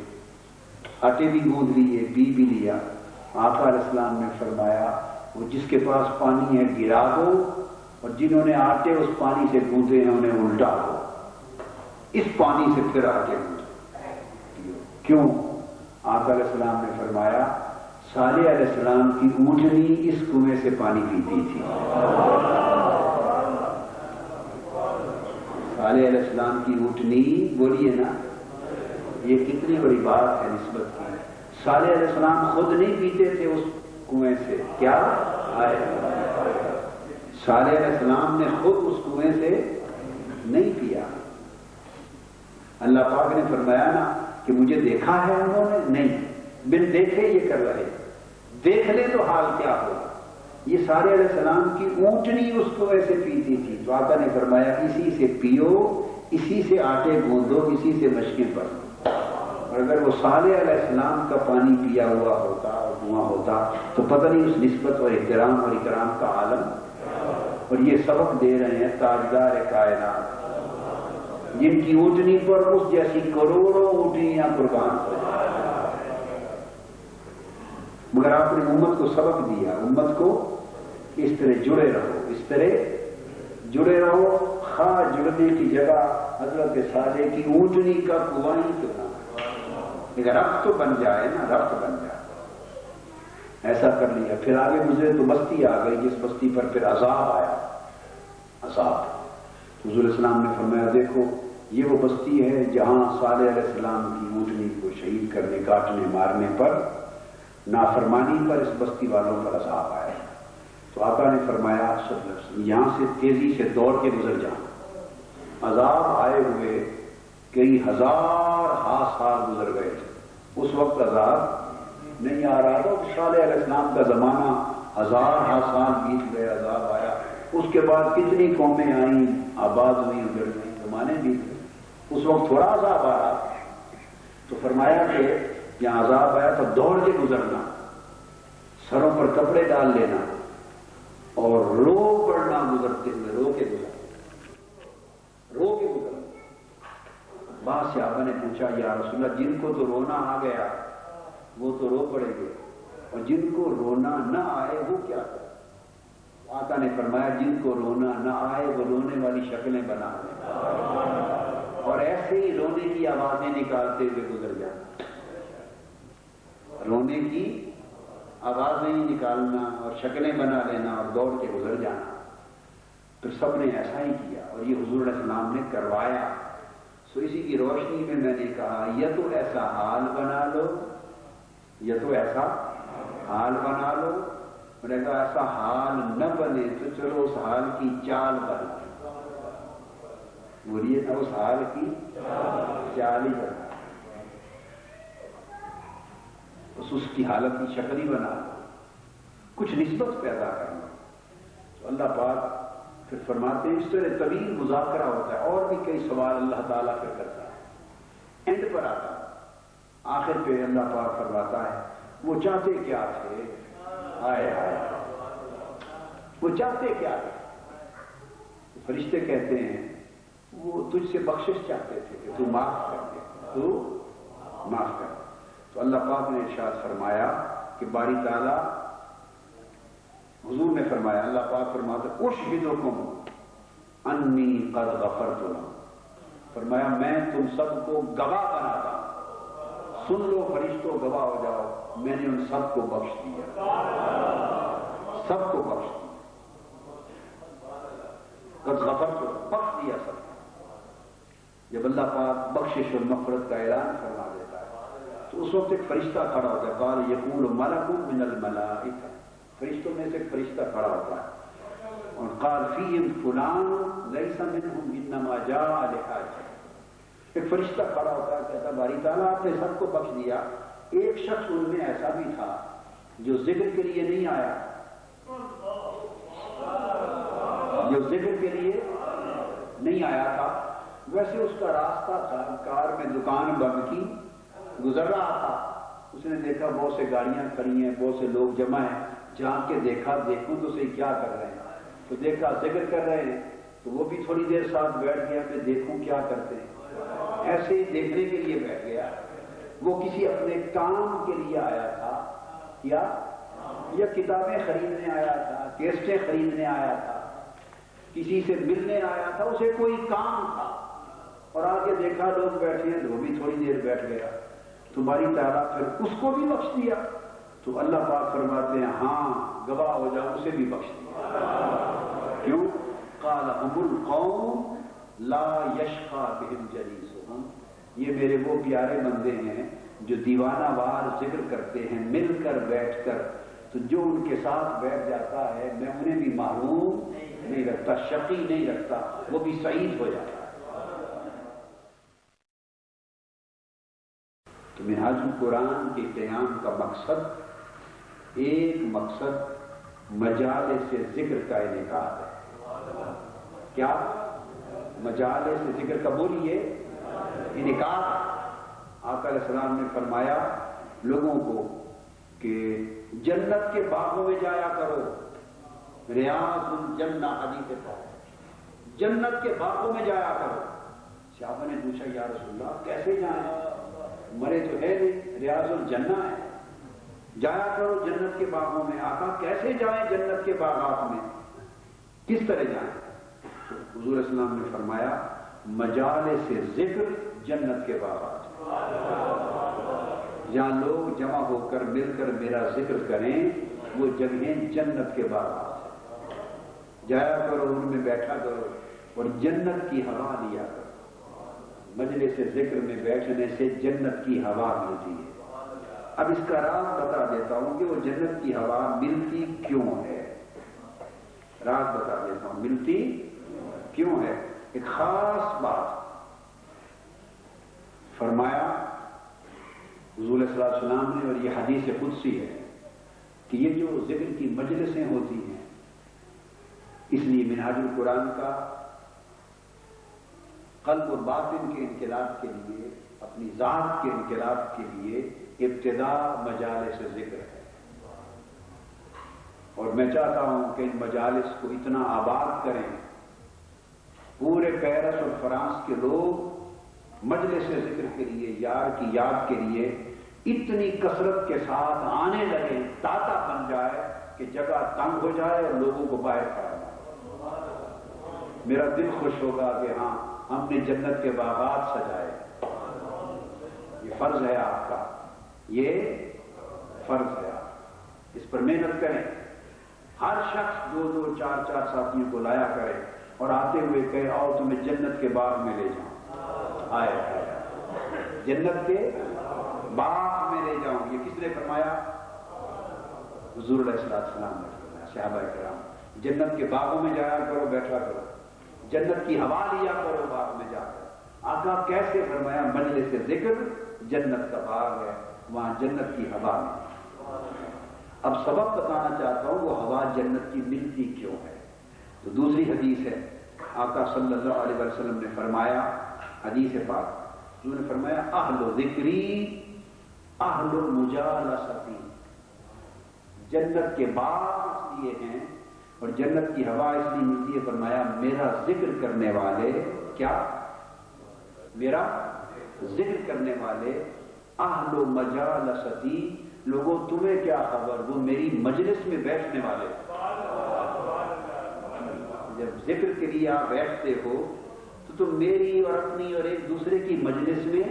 آٹے بھی گوندھ لیے، پی بھی لیا۔ آقا علیہ السلام نے فرمایا وہ جس کے پاس پانی ہے گرا دو، اور جنہوں نے آٹے اس پانی سے گوندھے ہیں انہیں الٹا دو، اس پانی سے پھر آٹے گوندھو۔ کیوں؟ آقا علیہ السلام نے فرمایا صالح علیہ السلام کی اونٹنی اس کنویں سے پانی پیتی تھی۔ صالح علیہ السلام کی اونٹنی، بولیے نا، یہ کتنی بڑی بات ہے نسبت کی۔ صالح علیہ السلام خود نہیں پیتے تھے اس کنویں سے، کیا آئے، صالح علیہ السلام نے خود اس کنویں سے نہیں پیا۔ اللہ پاک نے فرمایا نا کہ مجھے دیکھا ہے انہوں نے، نہیں، بن دیکھے یہ کر رہے، دیکھ لے تو حال کیا ہوگا۔ یہ صالح علیہ السلام کی اونٹنی اس کو ایسے پیتی تھی، تو آقا نے فرمایا اسی سے پیو، اسی سے آٹے گوندھو، اسی سے مشقیں پڑھو۔ اور اگر وہ صالح علیہ السلام کا پانی پیا ہوا ہوتا اور دھواں ہوتا تو پتہ نہیں اس نسبت اور احترام اور اکرام کا عالم۔ اور یہ سبق دے رہے ہیں تاجدار کائنات، جن کی اونٹنی پر اس جیسی کروڑوں اونٹنیاں قربان ہو جائیں، مگر آپ نے امت کو سبق دیا، امت کو اس طرح جڑے رہو، اس طرح جڑے رہو، خواہ جڑنے کی جگہ حضرت صالح کی اونٹنی کا کنواں ہی کیوں نہ، لیکن ربط تو بن جائے نا، ربط بن جائے۔ ایسا کر لیا، پھر آگے گزرے تو بستی آ گئی، جس بستی پر پھر عذاب آیا، عذاب۔ حضور السلام نے فرمایا دیکھو یہ وہ بستی ہے جہاں صالح علیہ السلام کی اونٹنی کو شہید کرنے، کاٹنے، مارنے پر، نافرمانی پر اس بستی والوں پر عذاب آیا۔ تو آقا نے فرمایا صلی اللہ علیہ وسلم یہاں سے تیزی سے دوڑ کے گزر جانا۔ عذاب آئے ہوئے کئی ہزار سال گزر گئے تھے، اس وقت عذاب نہیں آ رہا تھا۔ صالح علیہ السلام کا زمانہ ہزار سال بیت گئے، عذاب آیا، اس کے بعد کتنی قومیں آئیں، آباد ہوئی، اجڑ گئی، زمانے بیت گئے، اس وقت تھوڑا عذاب آ رہا تھا۔ تو فرمایا کہ یہاں عذاب آیا تو دوڑ کے گزرنا، سروں پر کپڑے ڈال لینا اور رو پڑنا، گزرتے ہوئے رو کے گزرنا، رو کے گزرنا۔ بعض صحابہ نے پوچھا یا رسول اللہ جن کو تو رونا آ گیا وہ تو رو پڑیں گے، اور جن کو رونا نہ آئے وہ کیا کرے؟ آقا نے فرمایا جن کو رونا نہ آئے وہ رونے والی شکلیں بنا لیں اور ایسے ہی رونے کی آوازیں نکالتے ہوئے گزر جانا، رونے کی آوازیں نکالنا اور شکلیں بنا لینا اور دوڑ کے گزر جانا۔ پھر سب نے ایسا ہی کیا اور یہ حضور علیہ السلام نے کروایا۔ سو اسی کی روشنی میں نے کہا یا تو ایسا حال بنا لو، یا تو ایسا حال بنا لو، میں نے کہا ایسا حال نہ بنے تو چلو اس حال کی چال بنا، بولیے نا، اس حال کی چال ہی بنا، اس کی حالت کی شکل ہی بنا، کچھ نسبت پیدا کرنا۔ تو اللہ پاک پھر فرماتے ہیں اس طرح طویل مذاکرہ ہوتا ہے، اور بھی کئی سوال اللہ تعالیٰ پھر کرتا ہے، اینڈ پر آتا ہے، آخر پہ اللہ پاک فرماتا ہے وہ چاہتے کیا تھے، آئے آئے وہ چاہتے کیا تھے؟ فرشتے کہتے ہیں وہ تجھ سے بخشش چاہتے تھے کہ تو معاف کر دے، تو معاف کر دے۔ تو اللہ پاک نے ارشاد فرمایا کہ باری تعالیٰ، حضور نے فرمایا، اللہ پاک فرماتا اشہدکم انی قد غفرت لکم، فرمایا میں تم سب کو گواہ بناتا ہوں، سن لو فرشتوں، گواہ ہو جاؤ، میں نے ان سب کو بخش دیا، سب کو بخش دیا، قد غفرت لکم، بخش دیا سب کو۔ جب اللہ پاک بخشش اور مغفرت کا اعلان فرما دیتا ہے تو اس وقت ایک فرشتہ کھڑا ہوتا ہے، قال یقول ملک من الملائکہ، فرشتوں میں سے ایک فرشتہ کھڑا ہوتا ہے، اور قال فیہم فلان لیس منہم انما جاء لحاجہ، ایک فرشتہ کھڑا ہوتا ہے، کہتا باری تعالیٰ آپ نے سب کو بخش دیا، ایک شخص ان میں ایسا بھی تھا جو ذکر کے لیے نہیں آیا، جو ذکر کے لیے نہیں آیا تھا، ویسے اس کا راستہ تھا، کار میں دکان بند کی گزر رہا تھا، اس نے دیکھا بہت سے گاڑیاں کھڑی ہیں، بہت سے لوگ جمع ہیں، جان کے دیکھوں تو صحیح کیا کر رہے ہیں، تو دیکھا ذکر کر رہے ہیں، تو وہ بھی تھوڑی دیر ساتھ بیٹھ گیا کہ دیکھوں کیا کرتے ہیں، ایسے ہی دیکھنے کے لیے بیٹھ گیا۔ وہ کسی اپنے کام کے لیے آیا تھا یا کتابیں خریدنے آیا تھا، کیسٹیں خریدنے آیا تھا، کسی سے ملنے آیا تھا، اسے کوئی کام تھا، اور آگے دیکھا لوگ بیٹھے ہیں، وہ بھی تھوڑی دیر بیٹھ گیا، تمہاری تعالیٰ پھر اس کو بھی بخش دیا؟ تو اللہ پاک فرماتے ہیں ہاں گواہ ہو جاؤ، اسے بھی بخش دیا۔ کیوں؟ قال هم القوم لا یشقی بهم جلیسهم، یہ میرے وہ پیارے بندے ہیں جو دیوانہ وار ذکر کرتے ہیں مل کر بیٹھ کر، تو جو ان کے ساتھ بیٹھ جاتا ہے میں انہیں بھی محروم نہیں رکھتا، شقی نہیں رکھتا، وہ بھی سعید ہو جاتا ہے۔ تو منہاج القرآن کے قیام کا مقصد، ایک مقصد مجالس ذکر کا انعقاد ہے۔ کیا؟ مجالس ذکر کا بولیے انعقاد۔ آقا علیہ السلام نے فرمایا لوگوں کو کہ جنت کے باغوں میں جایا کرو، ریاض الجنہ حدیث پاک، جنت کے باغوں میں جایا کرو۔ صحابہ نے پوچھا یا رسول اللہ کیسے جائیں، مرے تو ہے نہیں، ریاض الجنہ ہے، جایا کرو جنت کے باغوں میں۔ آقا کیسے جائیں جنت کے باغات میں، کس طرح جائیں؟ حضور اسلام نے فرمایا مجالس ذکر جنت کے باغات، جہاں لوگ جمع ہو کر مل کر میرا ذکر کریں، وہ جگہیں جنت کے باغات، جایا کرو ان میں بیٹھا کرو اور جنت کی ہوا لیا کرو۔ مجلس ذکر میں بیٹھنے سے جنت کی ہوا ملتی ہے۔ اب اس کا راز بتا دیتا ہوں کہ وہ جنت کی ہوا ملتی کیوں ہے، راز بتا دیتا ہوں ملتی کیوں ہے۔ ایک خاص بات فرمایا حضور صلی اللہ علیہ وسلم نے، اور یہ حدیث قدسی ہے کہ یہ جو ذکر کی مجلسیں ہوتی ہیں، اس لیے منہاج القرآن کا قلب و باطن کے انقلاب کے لیے، اپنی ذات کے انقلاب کے لیے ابتدا مجالس ذکر ہے، اور میں چاہتا ہوں کہ ان مجالس کو اتنا آباد کریں، پورے پیرس اور فرانس کے لوگ مجلس ذکر کے لیے، یار کی یاد کے لیے اتنی کثرت کے ساتھ آنے لگے، تاتا بن جائے کہ جگہ تنگ ہو جائے اور لوگوں کو باہر کھڑا جائے۔ میرا دل خوش ہوگا کہ ہاں ہم نے جنت کے باغات سجائے۔ یہ فرض ہے آپ کا، یہ فرض ہے، آپ اس پر محنت کریں۔ ہر شخص دو دو چار چار ساتھیوں کو لایا کرے اور آتے ہوئے کہے آؤ تمہیں جنت کے باغ میں لے جاؤں، آئے جنت کے باغ میں لے جاؤں۔ یہ کس نے فرمایا؟ حضور علیہ السلام نے فرمایا۔ صحابہ کرام جنت کے باغوں میں جایا کرو، بیٹھا کرو، جنت کی ہوا لیا کرو باغ میں جا کر۔ آقا کیسے فرمایا؟ مجلس ذکر جنت کا باغ ہے، وہاں جنت کی ہوا میں۔ اب سبب بتانا چاہتا ہوں وہ ہوا جنت کی ملتی کیوں ہے۔ تو دوسری حدیث ہے، آقا صلی اللہ علیہ وسلم نے فرمایا، حدیث پاک انہوں نے فرمایا اہل ذکری اہل المجالستی، جنت کے باغ اس لیے ہیں اور جنت کی ہوا اس لیے ملتی ہے، فرمایا میرا ذکر کرنے والے، کیا؟ میرا ذکر کرنے والے، اہل مجالستی، لوگوں تمہیں کیا خبر، وہ میری مجلس میں بیٹھنے والے۔ جب ذکر کے لیے آپ بیٹھتے ہو تو تم میری اور اپنی اور ایک دوسرے کی مجلس میں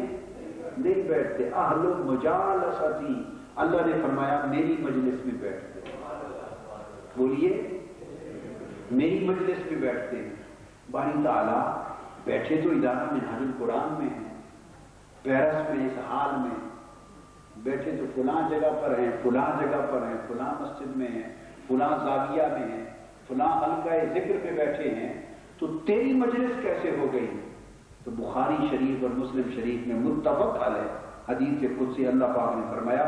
نہیں بیٹھتے۔ اہل مجالستی، اللہ نے فرمایا میری مجلس میں بیٹھتے، بولیے میری مجلس میں بیٹھتے ہیں۔ باری تعالیٰ بیٹھے تو ادارہ منہاج القرآن میں ہیں، پیرس میں اس حال میں بیٹھے تو فلاں جگہ پر ہیں، فلاں جگہ پر ہیں، فلاں مسجد میں ہیں، فلاں زاویہ میں ہیں، فلاں حلقہ ذکر پہ بیٹھے ہیں، تو تیری مجلس کیسے ہو گئی؟ تو بخاری شریف اور مسلم شریف میں متفق علیہ حدیث قدسی اللہ پاک نے فرمایا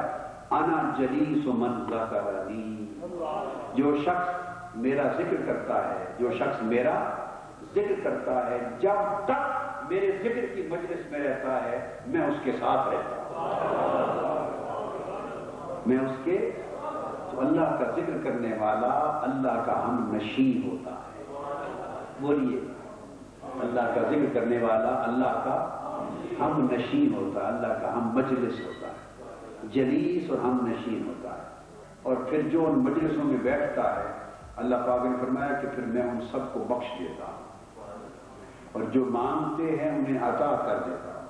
انا جلیس من ذکرنی، جو شخص میرا ذکر کرتا ہے، جو شخص میرا ذکر کرتا ہے، جب تک میرے ذکر کی مجلس میں رہتا ہے میں اس کے ساتھ رہتا ہوں، میں اس کے، تو اللہ کا ذکر کرنے والا اللہ کا ہم نشین ہوتا ہے۔ بولیے، اللہ کا ذکر کرنے والا اللہ کا ہم نشین ہوتا ہے، اللہ کا ہم مجلس ہوتا ہے، جلیس اور ہم نشین ہوتا ہے۔ اور پھر جو ان مجلسوں میں بیٹھتا ہے اللہ پاک نے فرمایا کہ پھر میں ان سب کو بخش دیتا ہوں اور جو مانگتے ہیں انہیں عطا کر دیتا ہوں،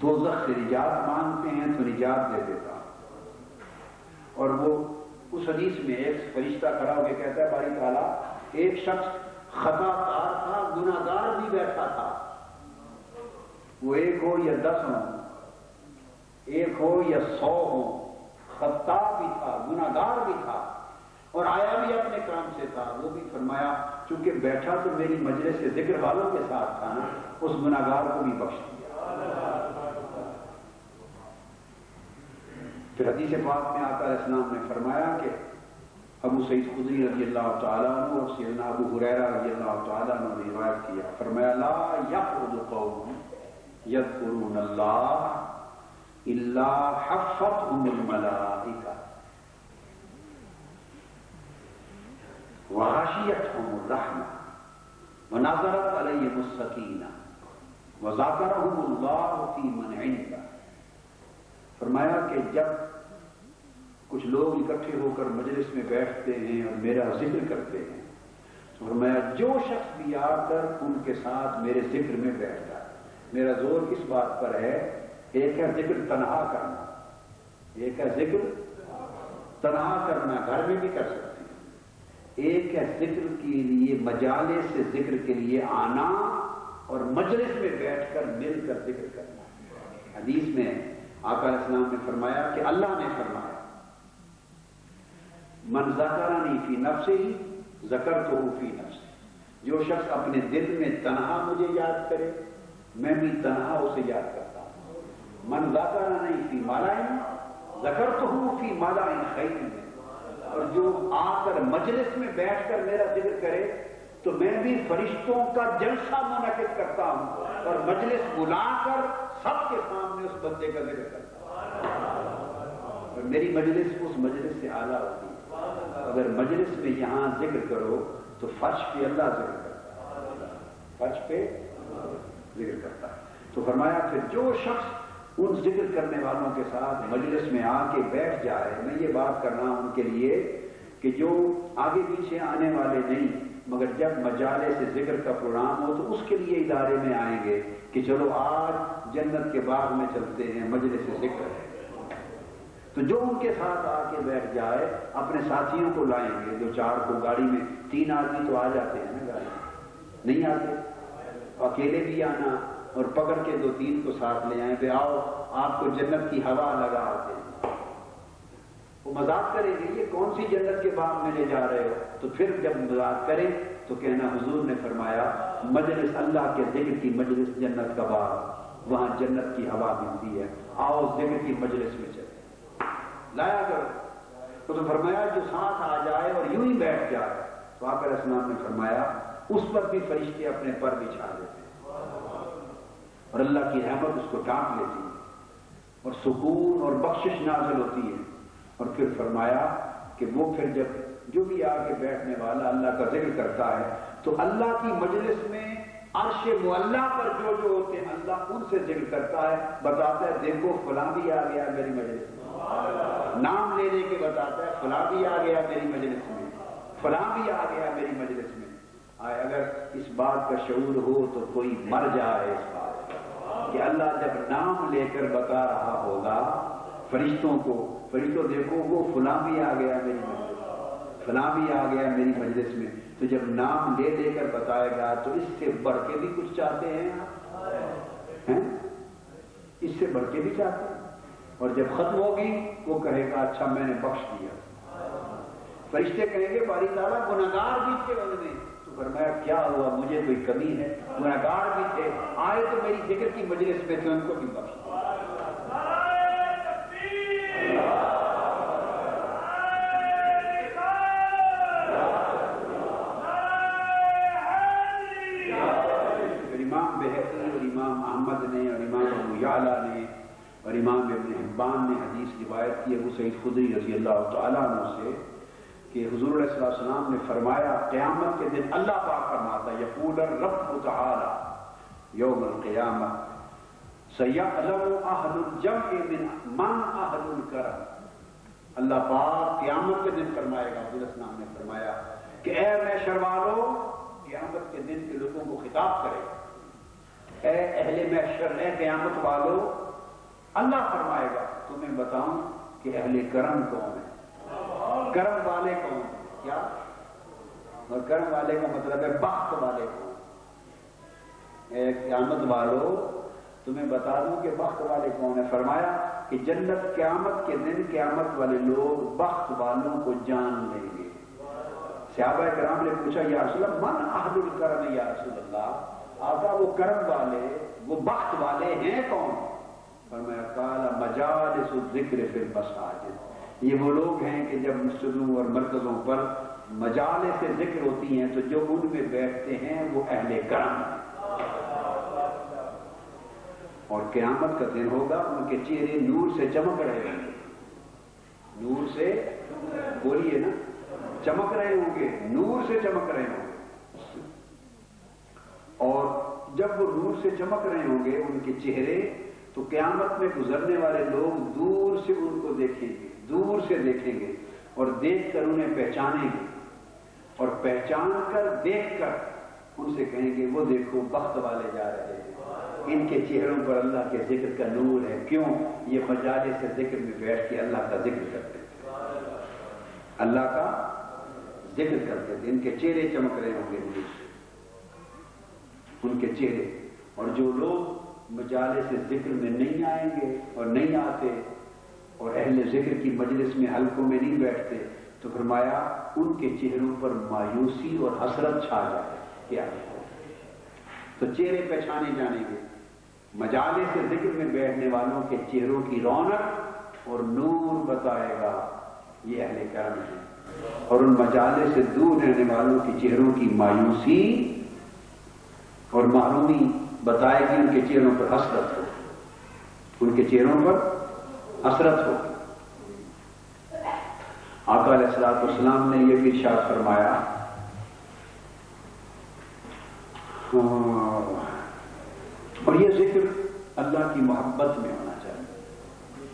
دوزخ سے نجات مانگتے ہیں تو نجات دے دیتا ہوں۔ اور وہ اس حدیث میں ایک فرشتہ کھڑا ہو کے کہتا ہے باری تعالیٰ ایک شخص خطا کار تھا، گناہ گار بھی بیٹھا تھا، وہ 1 ہو یا 10 ہو، 1 ہو یا 100 ہو، خطا بھی تھا، گناہ گار بھی تھا اور آیا بھی اپنے کام سے تھا، وہ بھی فرمایا چونکہ بیٹھا تو میری مجلس سے ذکر والوں کے ساتھ تھا نا، اس گناہ گار کو بھی بخش دیا۔ پھر حدیث پاک میں آقا علیہ السلام نے فرمایا کہ ابو سعید خدری رضی اللہ تعالیٰ عنہ اور سیدنا ابو ہریرہ رضی اللہ تعالیٰ عنہ نے روایت کیا، فرمایا لا یخرج قوم یذکرون اللہ الا حفتهم الملائکہ وغشیتهم الرحمہ ونزلت علیہم السکینہ وذکرهم اللہ فی من عنده۔ فرمایا کہ جب کچھ لوگ اکٹھے ہو کر مجلس میں بیٹھتے ہیں اور میرا ذکر کرتے ہیں تو فرمایا جو شخص بھی آ کر ان کے ساتھ میرے ذکر میں بیٹھتا ہے، میرا زور کس بات پر ہے، ایک ہے ذکر تنہا کرنا، ایک ہے ذکر تنہا کرنا، گھر میں بھی کر سکتے ہیں، ایک ہے ذکر کے لیے مجالس سے ذکر کے لیے آنا اور مجلس میں بیٹھ کر مل کر ذکر کرنا۔ حدیث میں آقا علیہ السلام نے فرمایا کہ اللہ نے فرمایا من ذکرنی فی نفسہ ذکرتہ فی نفسی، جو شخص اپنے دل میں تنہا مجھے یاد کرے میں بھی تنہا اسے یاد کرتا ہوں۔ من ذکرنی فی ملأ ذکرتہ فی ملأ خیر، اور جو آ کر مجلس میں بیٹھ کر میرا ذکر کرے تو میں بھی فرشتوں کا جلسہ منعقد کرتا ہوں اور مجلس بلا کر سب کے سامنے اس بندے کا ذکر کرتا ہوں، اور میری مجلس اس مجلس سے اعلیٰ ہوتی ہے۔ اگر مجلس میں یہاں ذکر کرو تو فرش پہ اللہ ذکر کرتا ہے، فرش پہ ذکر کرتا ہے۔ تو فرمایا پھر جو شخص ان ذکر کرنے والوں کے ساتھ مجلس میں آ کے بیٹھ جائے، میں یہ بات کر رہا ہوں ان کے لیے کہ جو آگے پیچھے آنے والے نہیں مگر جب مجالس سے ذکر کا پروگرام ہو تو اس کے لیے ادارے میں آئیں گے کہ چلو آج جنت کے باغ میں چلتے ہیں، مجلس سے ذکر ہے، تو جو ان کے ساتھ آ کے بیٹھ جائے اپنے ساتھیوں کو لائیں گے، جو 4 کو گاڑی میں 3 آدمی تو آ جاتے ہیں نا، گاڑی نہیں آتے، اکیلے بھی آنا اور پکڑ کے 2-3 کو ساتھ لے آئیں کہ آؤ آپ کو جنت کی ہوا لگا آتے ہیں، وہ مذاق کریں گے یہ کون سی جنت کے باغ میں لے جا رہے ہو، تو پھر جب مذاق کریں تو کہنا حضور نے فرمایا مجلس اللہ کے ذکر کی مجلس جنت کا باغ، وہاں جنت کی ہوا ملتی ہے، آؤ ذکر کی مجلس میں چلے لایا کرو۔ تو فرمایا جو ساتھ آ جائے اور یوں ہی بیٹھ جائے تو آقا علیہ السلام نے فرمایا اس پر بھی فرشتے اپنے پر بچھا دیتے ہیں اور اللہ کی رحمت اس کو ڈانٹ لیتی ہے اور سکون اور بخشش نازل ہوتی ہے۔ اور پھر فرمایا کہ وہ پھر جب جو بھی آ کے بیٹھنے والا اللہ کا ذکر کرتا ہے تو اللہ کی مجلس میں عرش معلیٰ پر جو جو ہوتے ہیں اللہ ان سے ذکر کرتا ہے، بتاتا ہے دیکھو فلاں بھی آ گیا میری مجلس میں، نام لے لے کے بتاتا ہے فلاں بھی آ گیا میری مجلس میں، فلاں بھی آ گیا میری مجلس میں۔ اگر اس بات کا شعور ہو تو کوئی مر جائے اس بات کہ اللہ جب نام لے کر بتا رہا ہوگا فرشتوں کو، فرشتوں دیکھو وہ فلاں بھی آ گیا میری مجلس میں، فلاں بھی آ گیا میری مجلس میں، تو جب نام لے لے کر بتائے گا تو اس سے بڑھ کے بھی کچھ چاہتے ہیں آپ، اس سے بڑھ کے بھی چاہتے ہیں۔ اور جب ختم ہوگی وہ کہے گا اچھا میں نے بخش دیا، فرشتے کہیں گے باری تعالیٰ گناہگار بھی تھے ان میں، تو فرمایا کیا ہوا، مجھے کوئی کمی ہے؟ گنہگار بھی تھے، آئے تو میری ذکر کی مجلس میں تھے، ان کو بھی بخش دیا۔ امام بہقی اور امام احمد نے اور امام ابو یعلا نے اور امام ابن حبان نے حدیث روایت کی ابو سعید خدری رضی اللہ تعالیٰ عنہ سے کہ حضور علیہ السلام نے فرمایا قیامت کے دن اللہ پاک فرماتا یقول الرب تعالی یوم القیامہ سیعلم اہل الجمع من اہل الکرم۔ اللہ پاک قیامت کے دن فرمائے گا، حضور السلام نے فرمایا کہ اے محشر والو، قیامت کے دن کے لوگوں کو خطاب کرے گا، اے اہل محشر، اے قیامت والو، اللہ فرمائے گا تمہیں بتاؤں کہ اہل کرم کون ہے، کرم والے کون ہیں؟ کیا؟ اور کرم والے کا مطلب ہے بخت والے کون؟ اے قیامت والو تمہیں بتا دوں کہ بخت والے کون ہیں؟ فرمایا کہ جنت قیامت کے دن قیامت والے لوگ بخت والوں کو جان لیں گے۔ صحابہ کرام نے پوچھا یا رسول اللہ من اہل الکرم یا رسول اللہ، آقا وہ کرم والے، وہ بخت والے ہیں کون؟ فرمایا قال مجالس الذکر فی المساجد، یہ وہ لوگ ہیں کہ جب مسجدوں اور مرکزوں پر مجالس ذکر ہوتی ہیں تو جو ان میں بیٹھتے ہیں وہ اہل کرم ہیں۔ اور قیامت کا دن ہوگا، ان کے چہرے نور سے چمک رہے ہوں گے، نور سے بولیے نا، چمک رہے ہوں گے، نور سے چمک رہے ہوں گے۔ اور جب وہ نور سے چمک رہے ہوں گے ان کے چہرے، تو قیامت میں گزرنے والے لوگ دور سے ان کو دیکھیں گے، دور سے دیکھیں گے اور دیکھ کر انہیں پہچانیں گے، اور پہچان کر دیکھ کر ان سے کہیں گے وہ دیکھو بخت والے جا رہے ہیں، ان کے چہروں پر اللہ کے ذکر کا نور ہے۔ کیوں؟ یہ مجالس سے ذکر میں بیٹھ کے اللہ کا ذکر کرتے تھے، اللہ کا ذکر کرتے تھے، ان کے چہرے چمک رہے ہوں گے نور سے، ان کے چہرے۔ اور جو لوگ مجالس ذکر میں نہیں آئیں گے اور نہیں آتے اور اہل ذکر کی مجلس میں حلقوں میں نہیں بیٹھتے، تو فرمایا ان کے چہروں پر مایوسی اور حسرت چھا جائے۔ کیا؟ تو چہرے پہچانے جانیں گے۔ مجالس ذکر میں بیٹھنے والوں کے چہروں کی رونق اور نور بتائے گا یہ اہل کرم ہیں، اور ان مجالس سے دور رہنے والوں کے چہروں کی مایوسی اور معلومی بتائے گی، ان کے چہروں پر حسرت ہو، ان کے چہروں پر حسرت ہو۔ آقا علیہ الصلوۃ والسلام نے یہ بھی ارشاد فرمایا، اور یہ ذکر اللہ کی محبت میں ہونا چاہیے،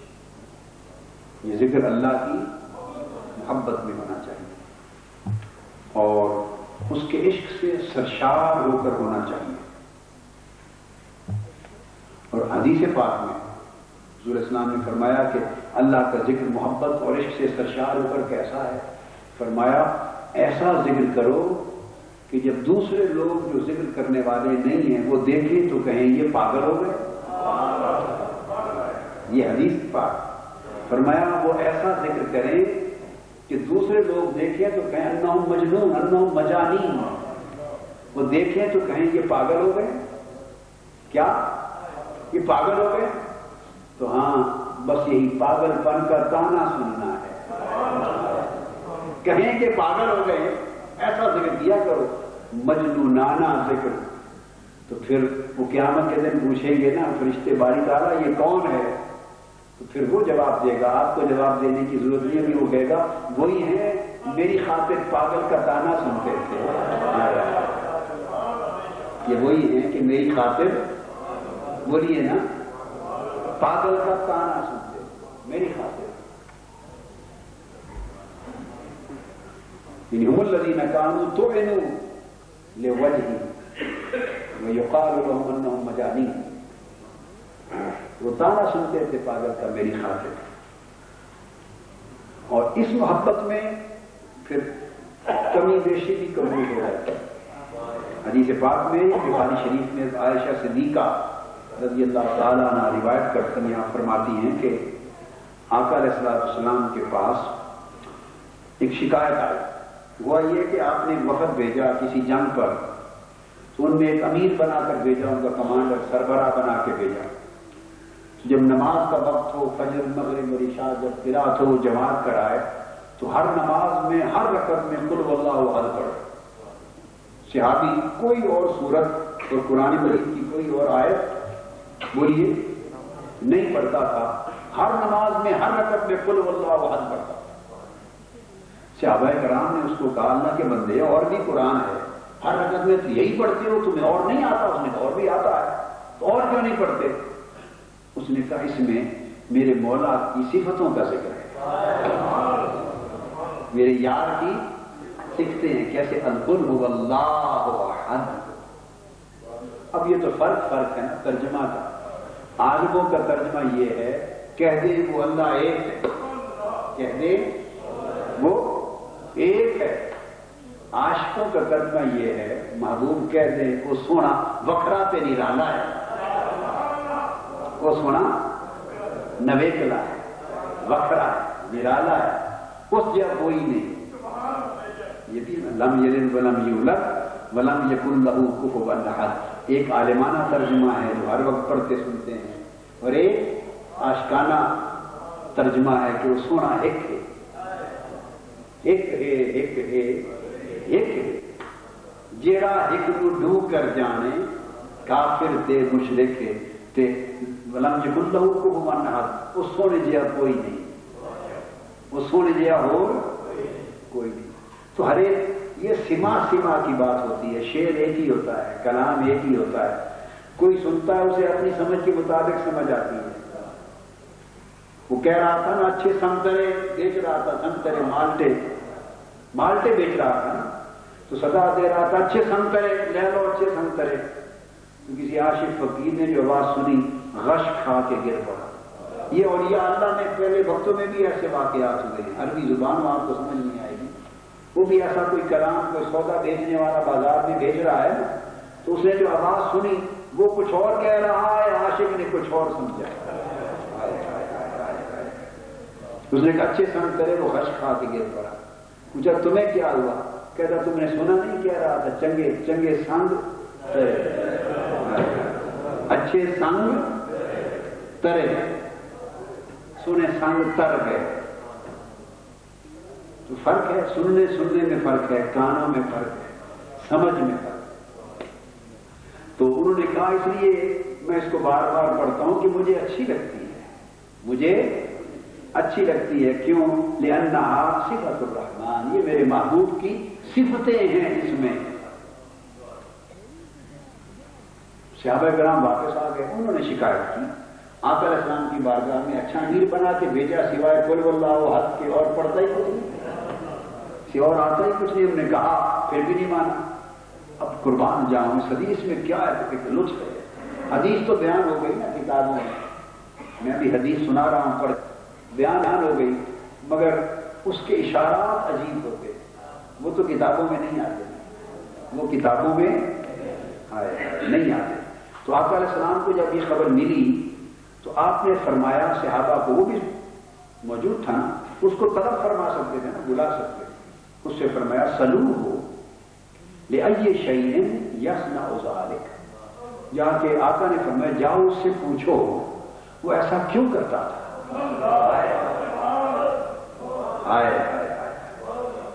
یہ ذکر اللہ کی محبت میں ہونا چاہیے، اور اس کے عشق سے سرشار ہو کر ہونا چاہیے۔ اور حدیث پاک میں حضور اسلام نے فرمایا کہ اللہ کا ذکر محبت اور عشق سے سرشار ہو کر کیسا ہے؟ فرمایا ایسا ذکر کرو کہ جب دوسرے لوگ جو ذکر کرنے والے نہیں ہیں وہ دیکھیں تو کہیں یہ پاگل ہو گئے۔ یہ حدیث پاک فرمایا وہ ایسا ذکر کریں کہ دوسرے لوگ دیکھیں تو کہیں انہم مجنون، انہم مجانین، وہ دیکھیں تو کہیں یہ پاگل ہو گئے۔ کیا یہ پاگل ہو گئے؟ تو ہاں بس یہی پاگل پن کا تانا سننا ہے، کہیں کہ پاگل ہو گئے، ایسا ذکر کیا کرو، مجنونانہ ذکر۔ تو پھر وہ قیامت کے دن پوچھیں گے نا فرشتے باری تعالیٰ یہ کون ہے؟ تو پھر وہ جواب دے گا، آپ کو جواب دینے کی ضرورت نہیں ہے، وہ کہے گا وہی ہیں میری خاطر پاگل کا تانا سنتے تھے، یہ وہی ہیں کہ میری خاطر، بولیے نا، پاگل کا تانا سنتے میری خاطر۔ ہم الذین کانوا طعنوا لوجہہ ویقال لهم انہم مجانین، وہ تانا سنتے تھے پاگل کا میری خاطر۔ اور اس محبت میں پھر کمی بیشی بھی قبول ہو جاتی ہے۔ حدیث پاک میں بخاری شریف میں عائشہ صدیقہ رضی اللہ تعالیٰ عنہ روایت کرتے ہیں، یہاں فرماتی ہیں کہ آقا علیہ الصلوۃ والسلام کے پاس ایک شکایت آئی ہوا یہ کہ آپ نے وفد بھیجا کسی جنگ پر، تو ان میں ایک امیر بنا کر بھیجا، ان کا کمانڈر سربراہ بنا کے بھیجا۔ جب نماز کا وقت ہو، فجر مغرب اور عشاء جب قرات ہو، جماعت کرائے، تو ہر نماز میں ہر رکعت میں قل هو اللہ احد پڑھے۔ صحابی کوئی اور سورت اور قرآن مجید کی کوئی اور آیت بولیے نہیں پڑھتا تھا، ہر نماز میں ہر رکعت میں قل هو اللہ احد پڑھتا تھا۔ صحابہ کرام نے اس کو کہا اللہ کے بندے اور بھی قرآن ہے، ہر رکعت میں تو یہی پڑھتے ہو، تمہیں اور نہیں آتا؟ اس نے کہا اور بھی آتا ہے، تو اور کیوں نہیں پڑھتے؟ اس نے کہا اس میں میرے مولا کی صفتوں کا ذکر ہے، میرے یار کی صفتیں ہیں، کیسے قل هو اللہ احد۔ اب یہ تو فرق ہے نا ترجمہ کا۔ عالموں کا ترجمہ یہ ہے کہہ دے وہ اللہ ایک ہے، کہہ دے وہ ایک ہے۔ عاشقوں کا ترجمہ یہ ہے محبوب کہہ دے وہ سونا وکھرا پہ نرالا ہے، وہ سونا نویکلا ہے، وکھرا ہے، نرالا ہے، اس جگہ کوئی نہیں۔ یہ بھی لم یلد ولم یولد ولم یکن لہ کفوا احد، ایک عالمانہ ترجمہ ہے جو ہر وقت پڑھتے سنتے ہیں، اور ایک عاشقانہ ترجمہ ہے کہ وہ سونا ایک ہے، ایک ہے، ایک ہے، ایک ہے، جیڑا ایک نو ڈو کر جانے کافر تے مشرک تے ولم یکن لہ کفوا احد، اس سونے جیا کوئی نہیں، وہ سونے جیا ہو کوئی نہیں۔ تو ہر ایک یہ سما کی بات ہوتی ہے، شعر ایک ہی ہوتا ہے، کلام ایک ہی ہوتا ہے، کوئی سنتا ہے اسے اپنی سمجھ کے مطابق سمجھ آتی ہے۔ وہ کہہ رہا تھا نا اچھے سنترے بیچ رہا تھا، سنترے مالٹے بیچ رہا تھا نا، تو صدا دے رہا تھا اچھے سنترے لے لو، اچھے سنترے۔ تو کسی عاشق فقیر نے جو آواز سنی غش کھا کے گر پڑا۔ یہ اولیاء اللہ نے پہلے وقتوں میں بھی ایسے واقعات ہوئے ہیں، عربی زبان میں آپ کو سمجھ نہیں آئے گی، وہ بھی ایسا کوئی کلام کوئی سودا بیچنے والا بازار میں بھیج رہا ہے نا، تو اس نے جو آواز سنی وہ کچھ اور کہہ رہا ہے، عاشق نے کچھ اور سمجھا۔ اس نے کہا اچھے سنگ کرے، وہ غش کھا کے گر پڑا۔ پوچھا تمہیں کیا ہوا؟ کہتا تم نے سنا نہیں کہہ رہا تھا چنگے سنگ ترے، اچھے سنگ ترے، سنے سنگ تر گئے۔ تو فرق ہے، سننے میں فرق ہے، کانوں میں فرق ہے، سمجھ میں فرق ہے۔ تو انہوں نے کہا اس لیے میں اس کو بار بار پڑھتا ہوں کہ مجھے اچھی لگتی ہے، مجھے اچھی لگتی ہے۔ کیوں؟ لأنها صفت الرحمن، یہ میرے محبوب کی صفتیں ہیں اس میں۔ صحابہ کرام واپس آ گئے، انہوں نے شکایت کی آقا علیہ السلام کی بارگاہ میں، اچھا امیر بنا کے بھیجا سوائے قل هو اللہ احد کے اور پڑھتا ہی کچھ نہیں، اور آتا ہی کچھ نہیں۔ ہم نے کہا پھر بھی نہیں مانا۔ اب قربان جاؤں اس حدیث میں کیا ہے، ایک لطف ہے۔ حدیث تو بیان ہو گئی نا کتابوں میں ابھی حدیث سنا رہا ہوں، پڑھ بیان ہو گئی، مگر اس کے اشارات عجیب ہوتے، وہ تو کتابوں میں نہیں آتے، وہ کتابوں میں نہیں آتے۔ تو آقا علیہ السلام کو جب یہ خبر ملی تو آپ نے فرمایا صحابہ کو، وہ بھی موجود تھا نا، اس کو طلب فرما سکتے تھے نا، بلا سکتے تھے، اس سے فرمایا سلوہ لأی شیء یصنع ذلک، جا کے آقا نے فرمایا جاؤ اس سے پوچھو وہ ایسا کیوں کرتا تھا،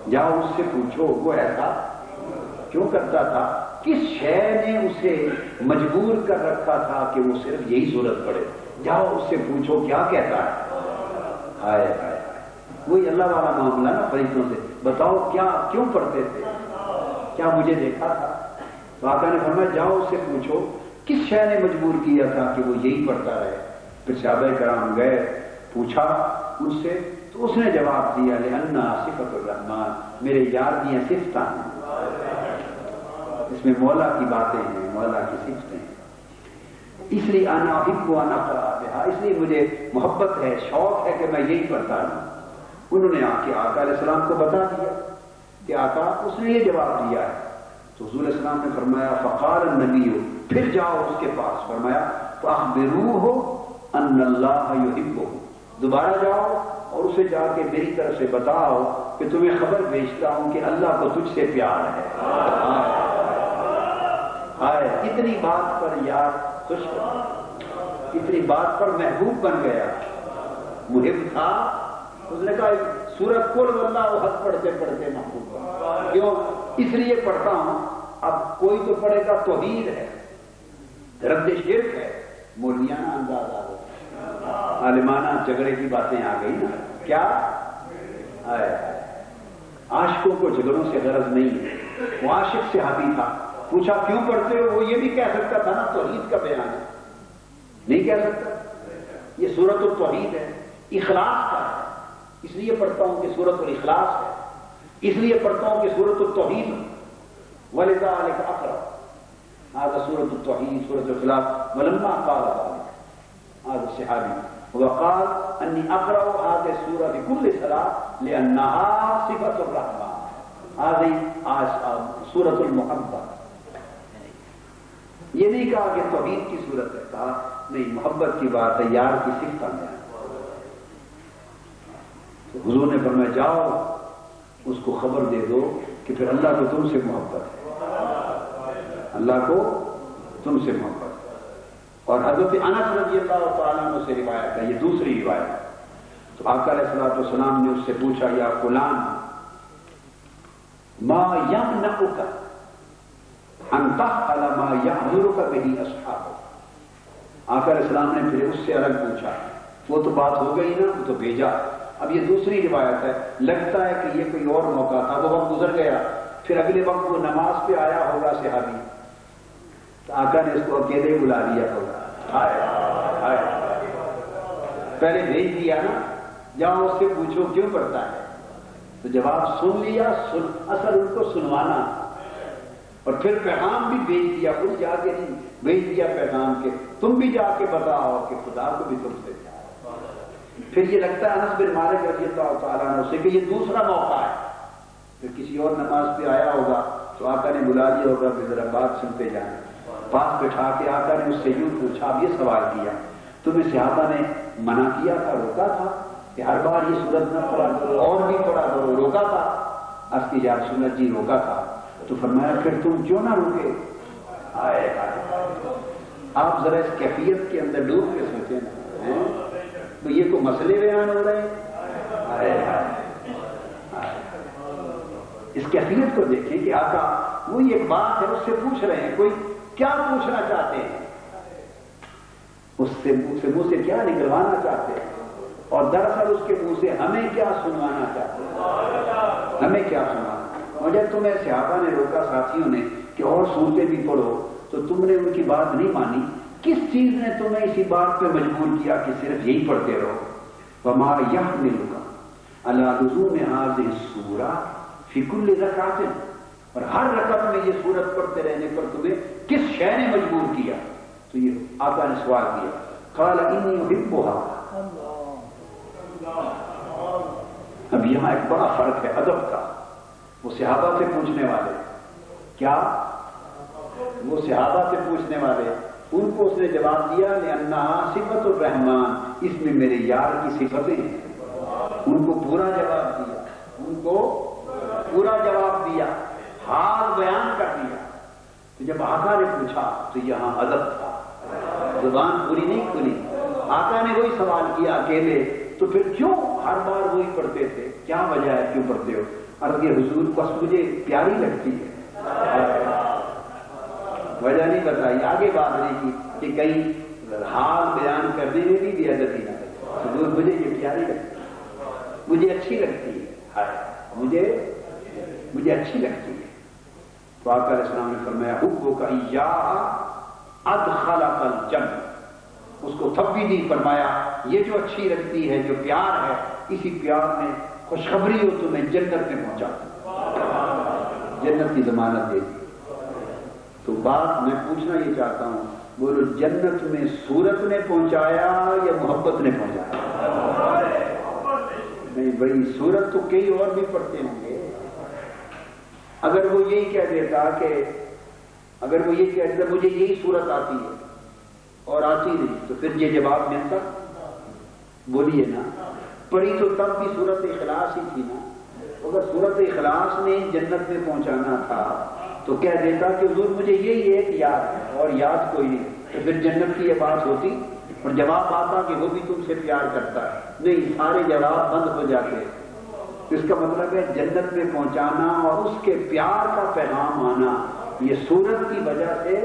جاؤ اس سے پوچھو وہ ایسا کیوں کرتا تھا، کس شے نے اسے مجبور کر رکھا تھا کہ وہ صرف یہی صورت پڑے، جاؤ اس سے پوچھو کیا کہتا ہے۔ وہی اللہ والا معاملہ نا فرشتوں سے، بتاؤ کیا کیوں پڑھتے تھے، کیا مجھے دیکھا تھا؟ تو آقا نے فرمایا جاؤ اس سے پوچھو کس شے نے مجبور کیا تھا کہ وہ یہی پڑھتا رہے۔ پھر صحابہ کرام گئے، پوچھا ان سے، تو اس نے جواب دیا لأنها صفت الرحمن، میرے یار کی صفتیں ہیں، اس میں مولا کی باتیں ہیں، مولا کی صفتیں ہیں، اس لیے انا احب ان اقرأ بها، اس لیے مجھے محبت ہے، شوق ہے کہ میں یہی پڑھتا رہوں۔ انہوں نے آ کے آقا علیہ السلام کو بتا دیا کہ آقا اس نے یہ جواب دیا ہے۔ تو حضور علیہ السلام نے فرمایا فقال النبی، پھر جاؤ اس کے پاس، فرمایا فاخبروہ ان اللہ یحبہ، دوبارہ جاؤ اور اسے جا کے میری طرف سے بتاؤ کہ تمہیں خبر بھیجتا ہوں کہ اللہ کو تجھ سے پیار ہے. اتنی بات پر یار خوش ہو، اتنی بات پر محبوب بن گیا. محب تھا، اس نے کہا سورۃ قل واللہ احد پڑھتے پڑھتے محبوب بن. کیوں؟ اس لیے پڑھتا ہوں اب کوئی تو پڑھے گا توحید ہے، رد شرک ہے. مولیانہ انداز آ گیا، عالمانہ جھگڑے کی باتیں آ گئی نا. کیا عاشقوں کو جھگڑوں سے غرض نہیں ہے. وہ عاشق صحابی تھا، پوچھا کیوں پڑھتے ہو؟ وہ یہ بھی کہہ سکتا تھا نا توحید کا بیان ہے، نہیں کہہ سکتا. یہ سورۃ التوحید ہے، اخلاص کا ہے، اس لیے پڑھتا ہوں کہ سورۃ الاخلاص ہے، اس لیے پڑھتا ہوں کہ سورۃ التوحید ولذلک اقرأ. هذا سورۃ التوحید سورۃ الاخلاص. ولما قال ذلك هذا الصحابي وقال اني اقرأ هذه السورة بكل صلاة لأنها صفة الرحمن. هذه سورۃ المحبہ. یہ نہیں کہا کہ توحید کی صورت ہے، کہا نہیں محبت کی بات ہے، یار کی صفت میں. تو حضور نے فرمایا جاؤ اس کو خبر دے دو کہ پھر اللہ کو تم سے محبت ہے، اللہ کو تم سے محبت ہے. اور حضرت انس رضی اللہ تعالیٰ عنہ سے روایت ہے، یہ دوسری روایت. تو آقا علیہ الصلوۃ والسلام نے اس سے پوچھا یا فلان ما یمنعک ان تفعل ما یأمرک به اصحابک. آقا علیہ السلام نے پھر اس سے الگ پوچھا. وہ تو بات ہو گئی نا، وہ تو بھیجا. اب یہ دوسری روایت ہے، لگتا ہے کہ یہ کوئی اور موقع تھا، وہ وقت گزر گیا. پھر اگلے وقت وہ نماز پہ آیا ہوگا صحابی، تو آقا نے اس کو اکیلے بلا لیا ہوگا. پہلے بھیج دیا نا، جاؤ اس سے پوچھو کیوں پڑھتا ہے. تو جواب سن لیا، اصل ان کو سنوانا. اور پھر پیغام بھی بھیج دیا، خود جا کے نہیں بھیج دیا پیغام کے تم بھی جا کے بتاؤ کہ خدا کو بھی تم سے پیار. پھر یہ لگتا ہے انس بن مالک رضی اللہ تعالیٰ عنہ سے کہ یہ دوسرا موقع ہے. پھر کسی اور نماز پہ آیا ہوگا تو آقا نے بلا دیا ہوگا کہ ذرا بات سنتے جائیں. پاس بٹھا کے آقا نے اس سے یوں پوچھا. اب یہ سوال کیا تمہیں صحابہ نے منع کیا تھا، روکا تھا کہ ہر بار یہ صورت نہ پڑھا کرو، اور بھی پڑھا کرو، روکا تھا؟ عرض کی یا رسول اللہ جی روکا تھا. تو فرمایا پھر تم کیوں نہ روکے. آپ ذرا اس کیفیت کے اندر ڈوب کے سوچیں نا، تو یہ تو مسئلے بیان ہو رہے ہیں. اس کیفیت کو دیکھیں کہ آقا وہی ایک بات ہے، اس سے پوچھ رہے ہیں کوئی کیا پوچھنا چاہتے ہیں، اس سے منہ سے کیا نکلوانا چاہتے ہیں، اور دراصل اس کے منہ سے ہمیں کیا سنوانا چاہتے ہیں، ہمیں کیا سنوانا. اور جب تمہیں صحابہ نے روکا ساتھیوں نے کہ اور صورتیں بھی پڑھو تو تم نے ان کی بات نہیں مانی. کس چیز نے تمہیں اسی بات پہ مجبور کیا کہ صرف یہی پڑھتے رہو؟ وما یحملک علی لزوم هذه السورۃ فی کل رکعۃ. اور ہر رکعت میں یہ سورت پڑھتے رہنے پر تمہیں کس شے نے مجبور کیا؟ تو یہ آقا نے سوال کیا. قال انی احبها. اب یہاں ایک بڑا فرق ہے ادب کا. وہ صحابہ سے پوچھنے والے کیا، وہ صحابہ سے پوچھنے والے ان کو اس نے جواب دیا لأنها صفت الرحمن، اس میں میرے یار کی صفتیں ہیں. ان کو پورا جواب دیا، ان کو پورا جواب دیا، حال بیان کر دیا. تو جب آقا نے پوچھا تو یہاں ادب تھا، زبان پوری نہیں کھلی. آقا نے وہی سوال کیا اکیلے، تو پھر کیوں ہر بار وہی پڑھتے تھے؟ کیا وجہ ہے کیوں پڑھتے ہو؟ عرض یہ حضور بس مجھے پیاری لگتی ہے. وجہ نہیں بتائی، آگے بات نہیں کی کہ کئی حال بیان کرنے میں بھی ادبی نہ کرے. حضور مجھے یہ پیاری لگتی ہے، مجھے اچھی لگتی ہے، مجھے اچھی لگتی ہے. تو آقا علیہ السلام نے فرمایا حبک ایہا ادخلک الجنہ. اس کو تب بھی نہیں فرمایا یہ جو اچھی لگتی ہے، جو پیار ہے، اسی پیار میں خوشخبری ہو تمہیں جنت میں پہنچا، جنت کی ضمانت دے دی. تو بات میں پوچھنا یہ چاہتا ہوں، بولو جنت میں سورت نے پہنچایا یا محبت نے پہنچایا؟ نہیں بھائی، سورت تو کئی اور بھی پڑھتے ہوں گے. اگر وہ یہی کہہ دیتا کہ مجھے یہی سورت آتی ہے اور آتی نہیں، تو پھر یہ جواب ملتا. بولیے نا، پڑھی تو تب بھی سورت اخلاص ہی تھی نا. اگر سورت اخلاص نے جنت میں پہنچانا تھا تو کہہ دیتا کہ حضور مجھے یہی ایک یاد ہے اور یاد کوئی نہیں، تو پھر جنت کی یہ بات ہوتی اور جواب آتا کہ وہ بھی تم سے پیار کرتا ہے. نہیں، سارے جواب بند ہو جاتے. اس کا مطلب ہے جنت میں پہنچانا اور اس کے پیار کا پیغام آنا یہ سورت کی وجہ سے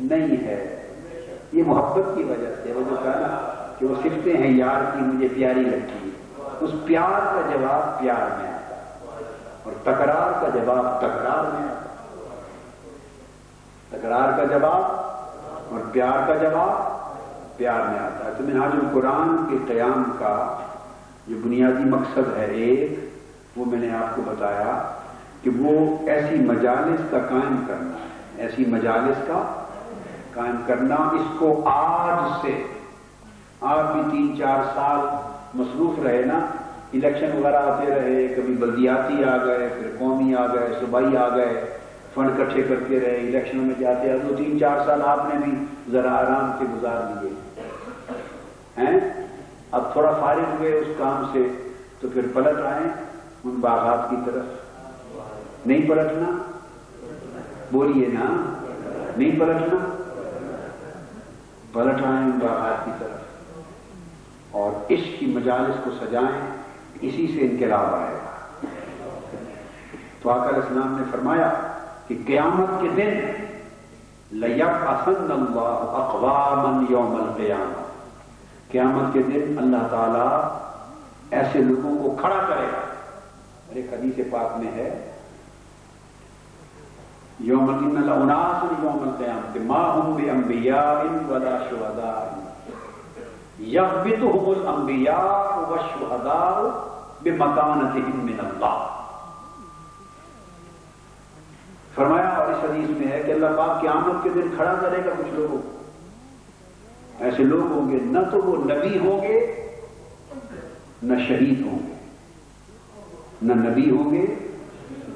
نہیں ہے، یہ محبت کی وجہ سے. وہ جو کہا نا کہ وہ صفتیں ہیں یار کی مجھے پیاری لگتی ہے، اس پیار کا جواب پیار میں آتا اور تکرار کا جواب تکرار میں آتا. تکرار کا جواب اور پیار کا جواب پیار میں آتا ہے. تو منہاج القرآن کے قیام کا جو بنیادی مقصد ہے ایک، وہ میں نے آپ کو بتایا کہ وہ ایسی مجالس کا قائم کرنا ہے، ایسی مجالس کا قائم کرنا. اس کو آج سے، آپ بھی 3-4 سال مصروف رہے نا، الیکشن وغیرہ آتے رہے، کبھی بلدیاتی آ گئے، پھر قومی آ گئے، صوبائی آ گئے، فنڈ اکٹھے کرتے رہے، الیکشنوں میں جاتے ہیں. 2-3-4 سال آپ نے بھی ذرا آرام سے گزار لیے ہیں. اب تھوڑا فارغ ہوئے اس کام سے تو پھر پلٹ آئیں ان باغات کی طرف. نہیں پلٹنا؟ بولیے نا، نہیں پلٹنا؟ پلٹ آئیں ان باغات کی طرف اور عشق کی مجالس کو سجائیں. اسی سے انقلاب آئے گا. تو آقا علیہ السلام نے فرمایا کہ قیامت کے دن لَيَبْعَثَنَّ اللَّهُ أَقْوَامًا يَوْمَ الْقِيَامَةِ، قیامت کے دن اللہ تعالیٰ ایسے لوگوں کو کھڑا کرے گا. ایک حدیث پاک میں ہے یوم الاناس یوم القیامۃ ما هم بانبیاء ولا شهداء یغبطهم الانبیاء والشهداء بمکانتهم من اللہ. فرمایا اور اس حدیث میں ہے کہ اللہ پاک قیامت کے دن کھڑا کرے گا کچھ لوگوں کو. ایسے لوگ ہوں گے نہ تو وہ نبی ہوں گے نہ شہید ہوں گے، نہ نبی ہوں گے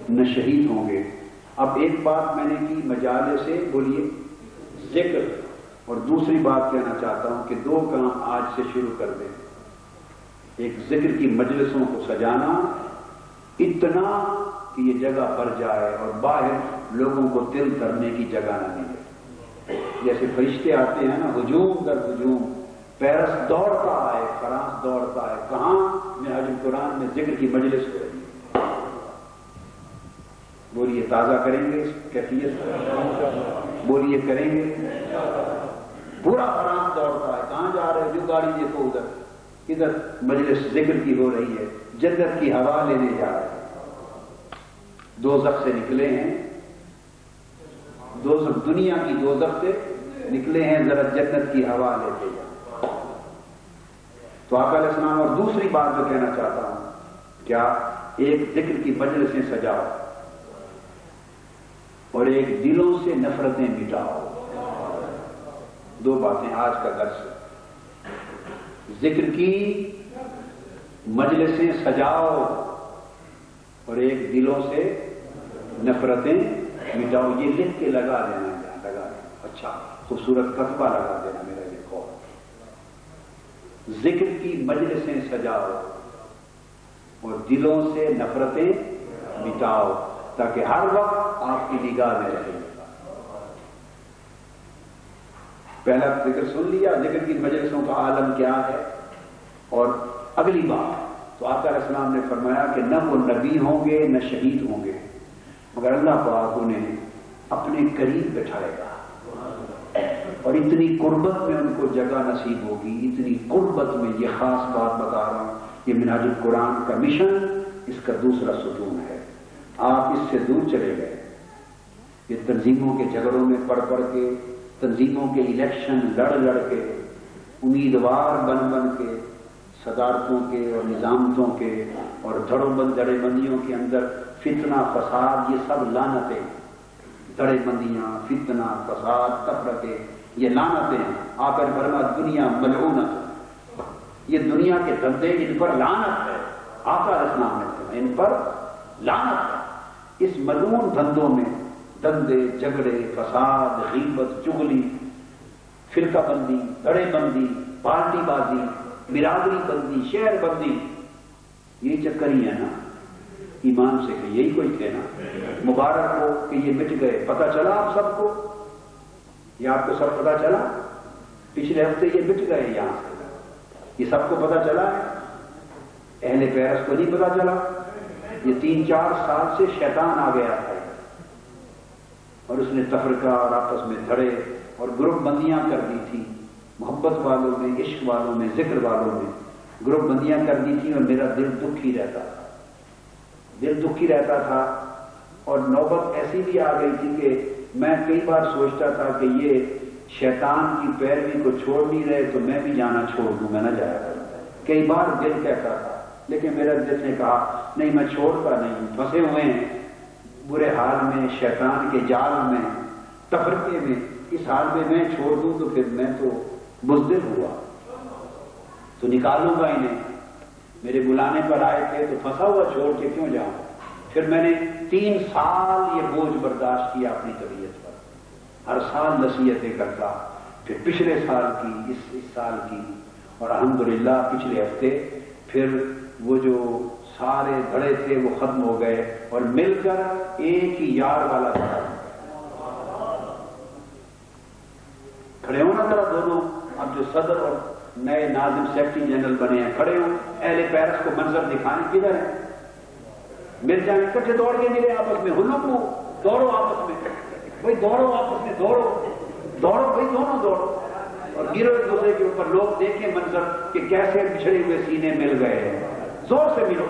نہ شہید ہوں گے. اب ایک بات میں نے کی مجالس سے، بولیے، ذکر، اور دوسری بات کہنا چاہتا ہوں کہ 2 کام آج سے شروع کر دیں. ایک ذکر کی مجلسوں کو سجانا اتنا کہ یہ جگہ بھر جائے اور باہر لوگوں کو تل کرنے کی جگہ نہ ملے. جیسے فرشتے آتے ہیں نا ہجوم در ہجوم، پیرس دوڑتا ہے، فرانس دوڑتا ہے. کہاں؟ منہاج القرآن میں ذکر کی مجلس ہو رہی ہے. بولیے تازہ کریں گے اس کیفیت؟ بولیے کریں گے؟ پورا فرانس دوڑتا ہے. کہاں جا رہے؟ جو گاڑی دیکھو ادھر مجلس ذکر کی ہو رہی ہے، جنت کی ہوا لینے جا رہے ہیں. دوزخ سے نکلے ہیں، دوزخ دنیا کی دوزخ سے نکلے ہیں، ذرا جنت کی ہوا لیتے جائیں. تو آقا علیہ السلام، اور دوسری بات جو کہنا چاہتا ہوں، کیا؟ ایک ذکر کی مجلسیں سجاؤ اور ایک دلوں سے نفرتیں مٹاؤ. 2 باتیں آج کا درس ہے. ذکر کی مجلسیں سجاؤ اور ایک دلوں سے نفرتیں مٹاؤ. یہ لکھ کے لگا دینا، لگا دینا. اچھا خوبصورت کتبہ لگا دینا میرا یہ قول. ذکر کی مجلسیں سجاؤ اور دلوں سے نفرتیں مٹاؤ تاکہ ہر وقت آپ کی نگاہ میں رہے. پہلا ذکر سن لیا، ذکر کی مجلسوں کا عالم کیا ہے. اور اگلی بات تو آقا علیہ السلام نے فرمایا کہ نہ وہ نبی ہوں گے نہ شہید ہوں گے، مگر اللہ پاک انہیں اپنے قریب بٹھائے گا اور اتنی قربت میں ان کو جگہ نصیب ہوگی، اتنی قربت میں. یہ خاص بات بتا رہا ہوں، یہ منہاج القرآن کا مشن، اس کا دوسرا ستون ہے. آپ اس سے دور چلے گئے. یہ تنظیموں کے جھگڑوں میں پڑھ کے، تنظیموں کے الیکشن لڑ کے، امیدوار بن کے، صدارتوں کے اور نظامتوں کے اور دڑے بندیوں کے اندر فتنہ فساد، یہ سب لعنتیں. دڑے بندیاں، فتنہ فساد، تفرقے، یہ لعنتیں ہیں. آپ نے فرمایا دنیا ملعونت، یہ دنیا کے دھندے، ان پر لعنت ہے. آقا علیہ السلام نے فرمایا ان پر لعنت ہے. اس ملعون دھندوں میں دندے، جھگڑے، فساد، غیبت، چغلی، فرقہ بندی، دڑے بندی، پارٹی بازی، برادری بندی، شہر بندی، یہی چکر ہی ہے نا ایمان سے کہ یہی کوئی تھے نا مبارک ہو کہ یہ مٹ گئے. پتہ چلا آپ سب کو؟ یہ آپ کو سب پتہ چلا؟ پچھلے ہفتے یہ مٹ گئے یہاں سے، یہ سب کو پتہ چلا ہے؟ اہل پیرس کو نہیں پتہ چلا؟ یہ 3-4 سال سے شیطان آ گیا تھا اور اس نے تفرقہ اور آپس میں دھڑے اور گروپ بندیاں کر دی تھی. محبت والوں میں، عشق والوں میں، ذکر والوں میں گروپ بندیاں کر دی تھی، اور میرا دل دکھی رہتا تھا، دل دکھی رہتا تھا. اور نوبت ایسی بھی آ گئی تھی کہ میں کئی بار سوچتا تھا کہ یہ شیطان کی پیروی کو چھوڑ نہیں رہے تو میں بھی جانا چھوڑ دوں، میں نہ جایا کروں. کئی بار دل کہتا تھا، لیکن میرا دل نے کہا نہیں میں چھوڑتا نہیں، پھنسے ہوئے ہیں برے حال میں، شیطان کے جال میں، تفرقے میں، اس حال میں چھوڑ دوں تو پھر میں تو بزدل ہوا تو نکالوں گا انہیں. میرے بلانے پر آئے تھے تو پھنسا ہوا چھوڑ کے کیوں جاؤں. پھر میں نے 3 سال یہ بوجھ برداشت کیا اپنی طبیعت پر، ہر سال نصیحتیں کرتا، پھر پچھلے سال کی، اس سال کی، اور الحمدللہ پچھلے ہفتے پھر وہ جو سارے دھڑے تھے وہ ختم ہو گئے اور مل کر ایک ہی یار والا دھڑا. کھڑے ہو نا ذرا دونوں، اب جو صدر اور نئے ناظم سیکرٹری جنرل بنے ہیں کھڑے ہوں، اہل پیرس کو منظر دکھائیں کدھر ہے. مل جائیں اکٹھے دوڑ کے ملے آپس میں، ہلو کو دوڑو آپس میں، بھائی دوڑو آپس میں، دوڑو دوڑو بھائی، دونوں دوڑو اور گرو ایک دوسرے کے اوپر. لوگ دیکھیں منظر کہ کیسے بچھڑے ہوئے سینے مل گئے ہیں. زور سے ملو.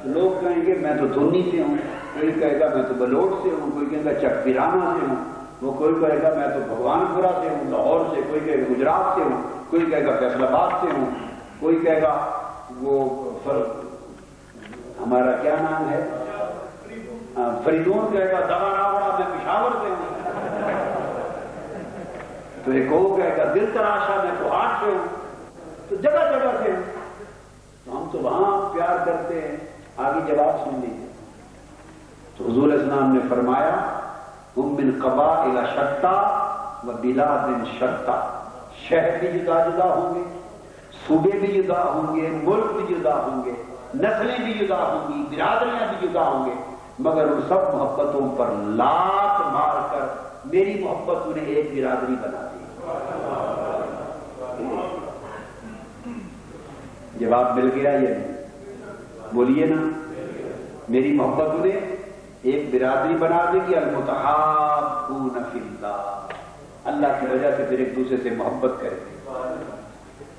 لوگ کہیں گے میں تو دھونی سے ہوں، کوئی کہے گا میں تو بلوٹ سے ہوں، کوئی کہے گا چک پیرانا سے ہوں، وہ کوئی کہے گا میں تو بھگوان پورا سے ہوں، لاہور سے، کوئی کہے گا گجرات سے ہوں، کوئی کہے گا فیصل آباد سے ہوں، کوئی کہے گا وہ ہمارا کیا نام ہے فریدون کہے گا دوا راوڑا میں پشاور سے ہوں، تو ایک اور کہے گا دل تراشا میں کوہاٹ سے ہوں. تو جگہ جگہ سے ہوں. تو ہم تو وہاں پیار کرتے ہیں. آگے جواب سن لیجیے. تو حضور اسلام نے فرمایا ہم من قبائل شتیٰ و بلاد شتیٰ. شہر بھی جدا جدا ہوں گے، صوبے بھی جدا ہوں گے، ملک بھی جدا ہوں گے، نسلیں بھی جدا ہوں گی، برادریاں بھی جدا ہوں گے، مگر ان سب محبتوں پر لات مار کر میری محبت انہیں ایک برادری بنا دی. جواب مل گیا یہ بولیے نا. میری محبت انہیں ایک برادری بنا دے گی. المتحابون فی اللہ، اللہ کی وجہ سے پھر ایک دوسرے سے محبت کریں گے.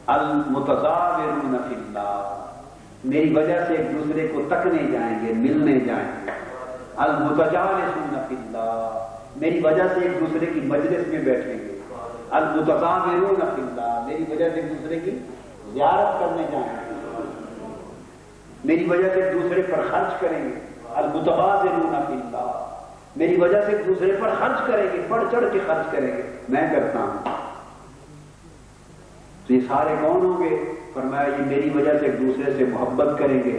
المتزاورون فی اللہ، میری وجہ سے ایک دوسرے کو تکنے جائیں گے، ملنے جائیں گے. المتجالسون فی اللہ، میری وجہ سے ایک دوسرے کی مجلس میں بیٹھیں گے. المتزاورون فی اللہ، میری وجہ سے ایک دوسرے کی زیارت کرنے جائیں گے، میری وجہ سے ایک دوسرے پر خرچ کریں گے. المتبادلون فی اللہ، میری وجہ سے ایک دوسرے پر خرچ کریں گے، بڑھ چڑھ کے خرچ کریں گے. میں کرتا ہوں. تو یہ سارے کون ہوں گے؟ فرمایا یہ میری وجہ سے ایک دوسرے سے محبت کریں گے.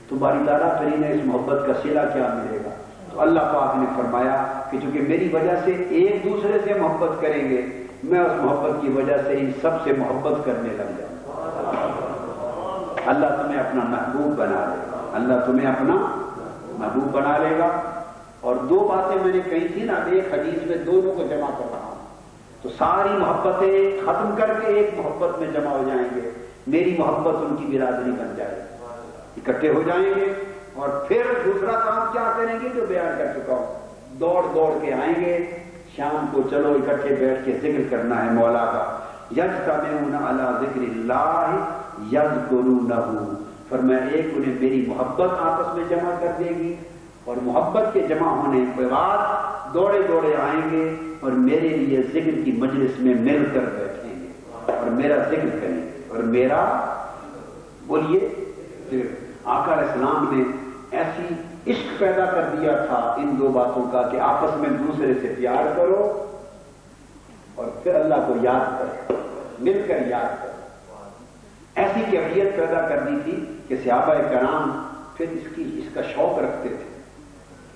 تمہاری تعالیٰ پھر انہیں اس محبت کا صلہ کیا ملے گا؟ تو اللہ پاک نے فرمایا کہ چونکہ میری وجہ سے ایک دوسرے سے محبت کریں گے، میں اس محبت کی وجہ سے ان سب سے محبت کرنے لگ جاؤں. اللہ تمہیں اپنا محبوب بنا لے گا، اللہ تمہیں اپنا محبوب بنا لے گا. اور 2 باتیں میں نے کہی تھی نا، ایک حدیث میں دونوں کو جمع کر رہا ہوں. تو ساری محبتیں ختم کر کے ایک محبت میں جمع ہو جائیں گے. میری محبت ان کی برادری بن جائے گی، اکٹھے ہو جائیں گے. اور پھر دوسرا کام کیا کریں گے جو بیان کر چکا ہوں، دوڑ دوڑ کے آئیں گے. شام کو چلو اکٹھے بیٹھ کے ذکر کرنا ہے مولا کا. یجتمعون علی ذکر اللہ یذکرونہ. فرمایا ایک انہیں میری محبت آپس میں جمع کر دے گی، اور محبت کے جمع ہونے کے بعد دوڑے دوڑے آئیں گے اور میرے لیے ذکر کی مجلس میں مل کر بیٹھیں گے اور میرا ذکر کریں گے. اور میرا بولیے آقا علیہ السلام نے ایسی عشق پیدا کر دیا تھا ان 2 باتوں کا کہ آپس میں دوسرے سے پیار کرو اور پھر اللہ کو یاد کرو، مل کر یاد کرو. ایسی کیفیت پیدا کر دی تھی کہ صحابہ کرام پھر اس کا شوق رکھتے تھے.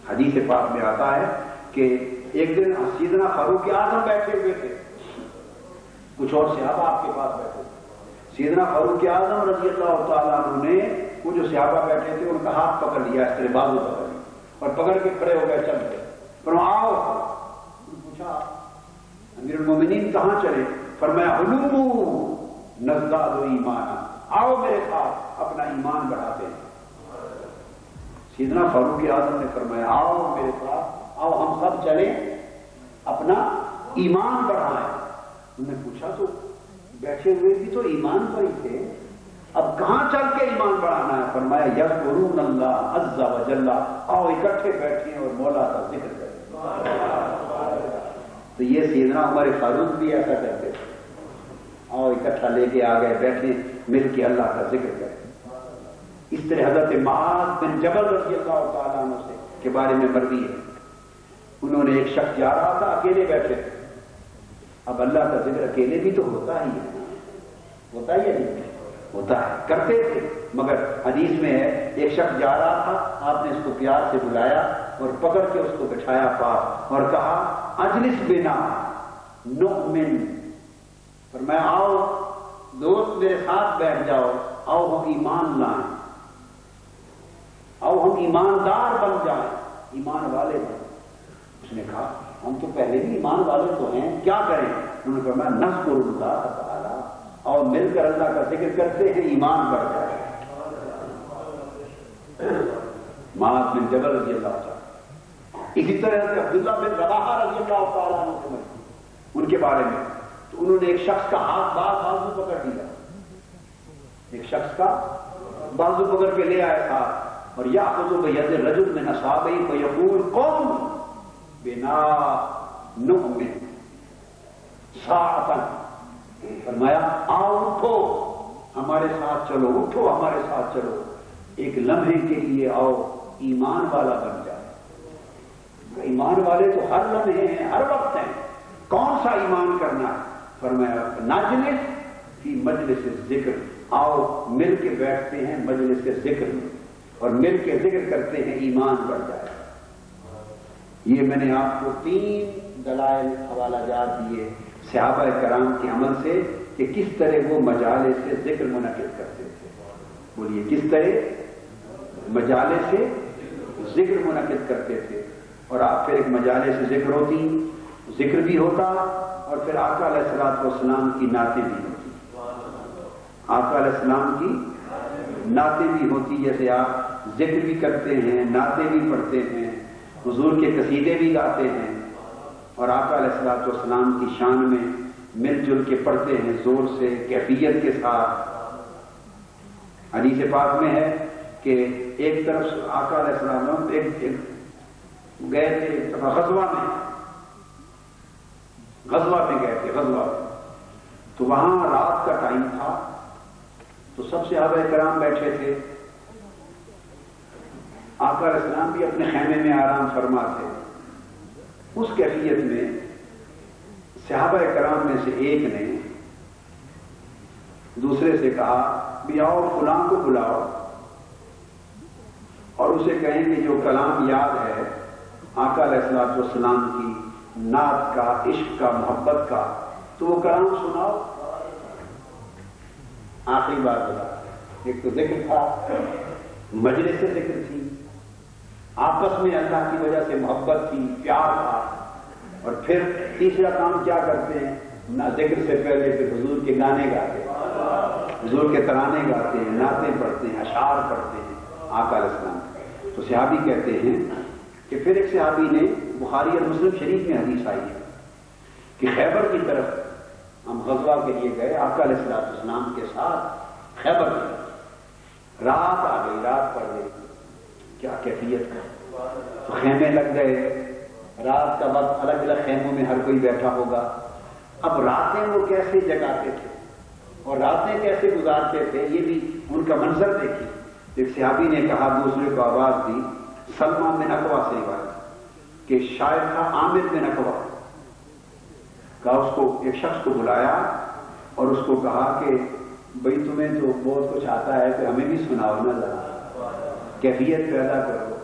حدیث پاک میں آتا ہے کہ ایک دن سیدنا فاروق اعظم بیٹھے ہوئے تھے، کچھ اور صحابہ آپ کے پاس بیٹھے تھے۔ سیدنا فاروق اعظم رضی اللہ تعالیٰ عنہ نے وہ جو صحابہ بیٹھے تھے ان کا ہاتھ پکڑ لیا، اس طرح بازو پکڑ لیا اور پکڑ کے کھڑے ہو گئے، چل گئے۔ فرمایا آؤ، پوچھا امیر المومنین کہاں چلے؟ فرمایا علومو نزداد ایمانا، آؤ میرے ساتھ اپنا ایمان بڑھاتے ہیں۔ سیدنا فاروق اعظم نے فرمایا آؤ میرے ساتھ، آؤ ہم سب چلیں اپنا ایمان بڑھائیں۔ انہوں نے پوچھا تو بیٹھے ہوئے بھی تو ایمان پر ہی تھے، اب کہاں چل کے ایمان بڑھانا ہے؟ فرمایا یذکرون اللہ عز و جل، آؤ اکٹھے بیٹھیں اور مولا کا ذکر کریں۔ تو یہ سیدنا عمر فاروق بھی ایسا کرتے تھے، آؤ اکٹھا لے کے آ گئے، بیٹھے مل کے اللہ کا ذکر کریں۔ اس طرح حضرت معاذ بن جبل رضی اللہ تعالیٰ عنہ سے کے بارے میں مروی ہے، انہوں نے ایک شخص جا رہا تھا، اکیلے بیٹھے تھے۔ اب اللہ کا ذکر اکیلے بھی تو ہوتا ہی ہے، ہوتا ہی ہے نہیں ہوتا ہے، کرتے تھے، مگر حدیث میں ہے ایک شخص جا رہا تھا، آپ نے اس کو پیار سے بلایا اور پکڑ کے اس کو بٹھایا پاس اور کہا اجلس بنا نؤمن، فرمایا آؤ دوست میرے ساتھ بیٹھ جاؤ، آؤ ہم ایمان لائیں، آؤ ہم ایماندار بن جائیں، ایمان والے بن۔ اس نے کہا ہم تو پہلے بھی ایمان والے تو ہیں، کیا کریں؟ انہوں نے فرمایا نذکر اللہ تعالی، اور مل کر اللہ کا ذکر کرتے ہیں، ایمان بڑھ جائے۔ معاذ بن جبل رضی اللہ تعالیٰ، اسی طرح سے عبداللہ بن رواحہ رضی اللہ تعالیٰ عنہ ان کے بارے میں، تو انہوں نے ایک شخص کا ہاتھ بازو پکڑ لیا، ایک شخص کا بازو پکڑ کے لے آئے ساتھ، اور یأخذ بید الرجل من اصحابہ فیقول قم بنا نؤمن ساعتا، فرمایا آؤ اٹھو ہمارے ساتھ چلو، اٹھو ہمارے ساتھ چلو، ایک لمحے کے لیے آؤ ایمان والا بن جائے۔ ایمان والے تو ہر لمحے ہیں، ہر وقت ہیں، کون سا ایمان کرنا ہے؟ فرمایا نجلس فی مجلس ذکر، آؤ مل کے بیٹھتے ہیں مجلس ذکر میں اور مل کے ذکر کرتے ہیں، ایمان بڑھ جائے۔ یہ میں نے آپ کو 3 دلائل حوالہ جات دیے صحابہ کرام کے عمل سے کہ کس طرح وہ مجالس سے ذکر منعقد کرتے تھے۔ بولیے کس طرح مجالس سے ذکر منعقد کرتے تھے، اور آپ پھر ایک مجالس سے ذکر ہوتی، ذکر بھی ہوتا، اور پھر آقا علیہ الصلوۃ والسلام کی نعتیں بھی ہوتی، آقا علیہ السلام کی نعتیں بھی ہوتی، جیسے آپ ذکر بھی کرتے ہیں، نعتیں بھی پڑھتے ہیں، حضور کے قصیدے بھی گاتے ہیں، اور آقا علیہ الصلوۃ والسلام کی شان میں مل جل کے پڑھتے ہیں، زور سے، کیفیت کے ساتھ۔ حدیث پاک میں ہے کہ ایک طرف آقا علیہ السلام گئے تھے ایک دفعہ غزوہ میں گئے تھے، غزوہ میں، تو وہاں رات کا ٹائم تھا، تو سب صحابہ کرام بیٹھے تھے، آقا علیہ السلام بھی اپنے خیمے میں آرام فرما تھے۔ اس کیفیت میں صحابہ کرام میں سے ایک نے دوسرے سے کہا بھی آؤ فلاں کو بلاؤ اور اسے کہیں کہ جو کلام یاد ہے آقا علیہ الصلوۃ والسلام کی نعت کا، عشق کا، محبت کا، تو وہ کلام سناؤ۔ آخری بات بتا، ایک تو ذکر تھا، مجلس سے ذکر تھی، آپس میں اللہ کی وجہ سے محبت تھی، پیار تھا، اور پھر تیسرا کام کیا کرتے ہیں؟ نہ ذکر سے پہلے پھر حضور کے گانے گاتے ہیں، حضور کے ترانے گاتے ہیں، نعتیں پڑھتے ہیں، اشعار پڑھتے ہیں آقا علیہ السلام۔ تو صحابی کہتے ہیں کہ پھر ایک صحابی نے، بخاری اور مسلم شریف میں حدیث آئی ہے کہ خیبر کی طرف ہم غزوہ کے لیے گئے آقا علیہ السلام کے ساتھ، خیبر کی رات آ گئی، رات پڑ گئی، کیا کیفیت کا، تو خیمے لگ گئے، رات کا وقت، الگ الگ خیموں میں ہر کوئی بیٹھا ہوگا۔ اب راتیں وہ کیسے جگاتے تھے اور راتیں کیسے گزارتے تھے، یہ بھی ان کا منظر دیکھیے۔ ایک صحابی نے کہا، دوسرے کو آواز دی، سلمہ بن اکوا سے بات کہ شاعر تھا عامر بن اکوا، کہا اس کو، ایک شخص کو بلایا اور اس کو کہا کہ بھئی تمہیں تو بہت کچھ آتا ہے کہ ہمیں بھی سناؤ نا، ذرا کیفیت پیدا کرو،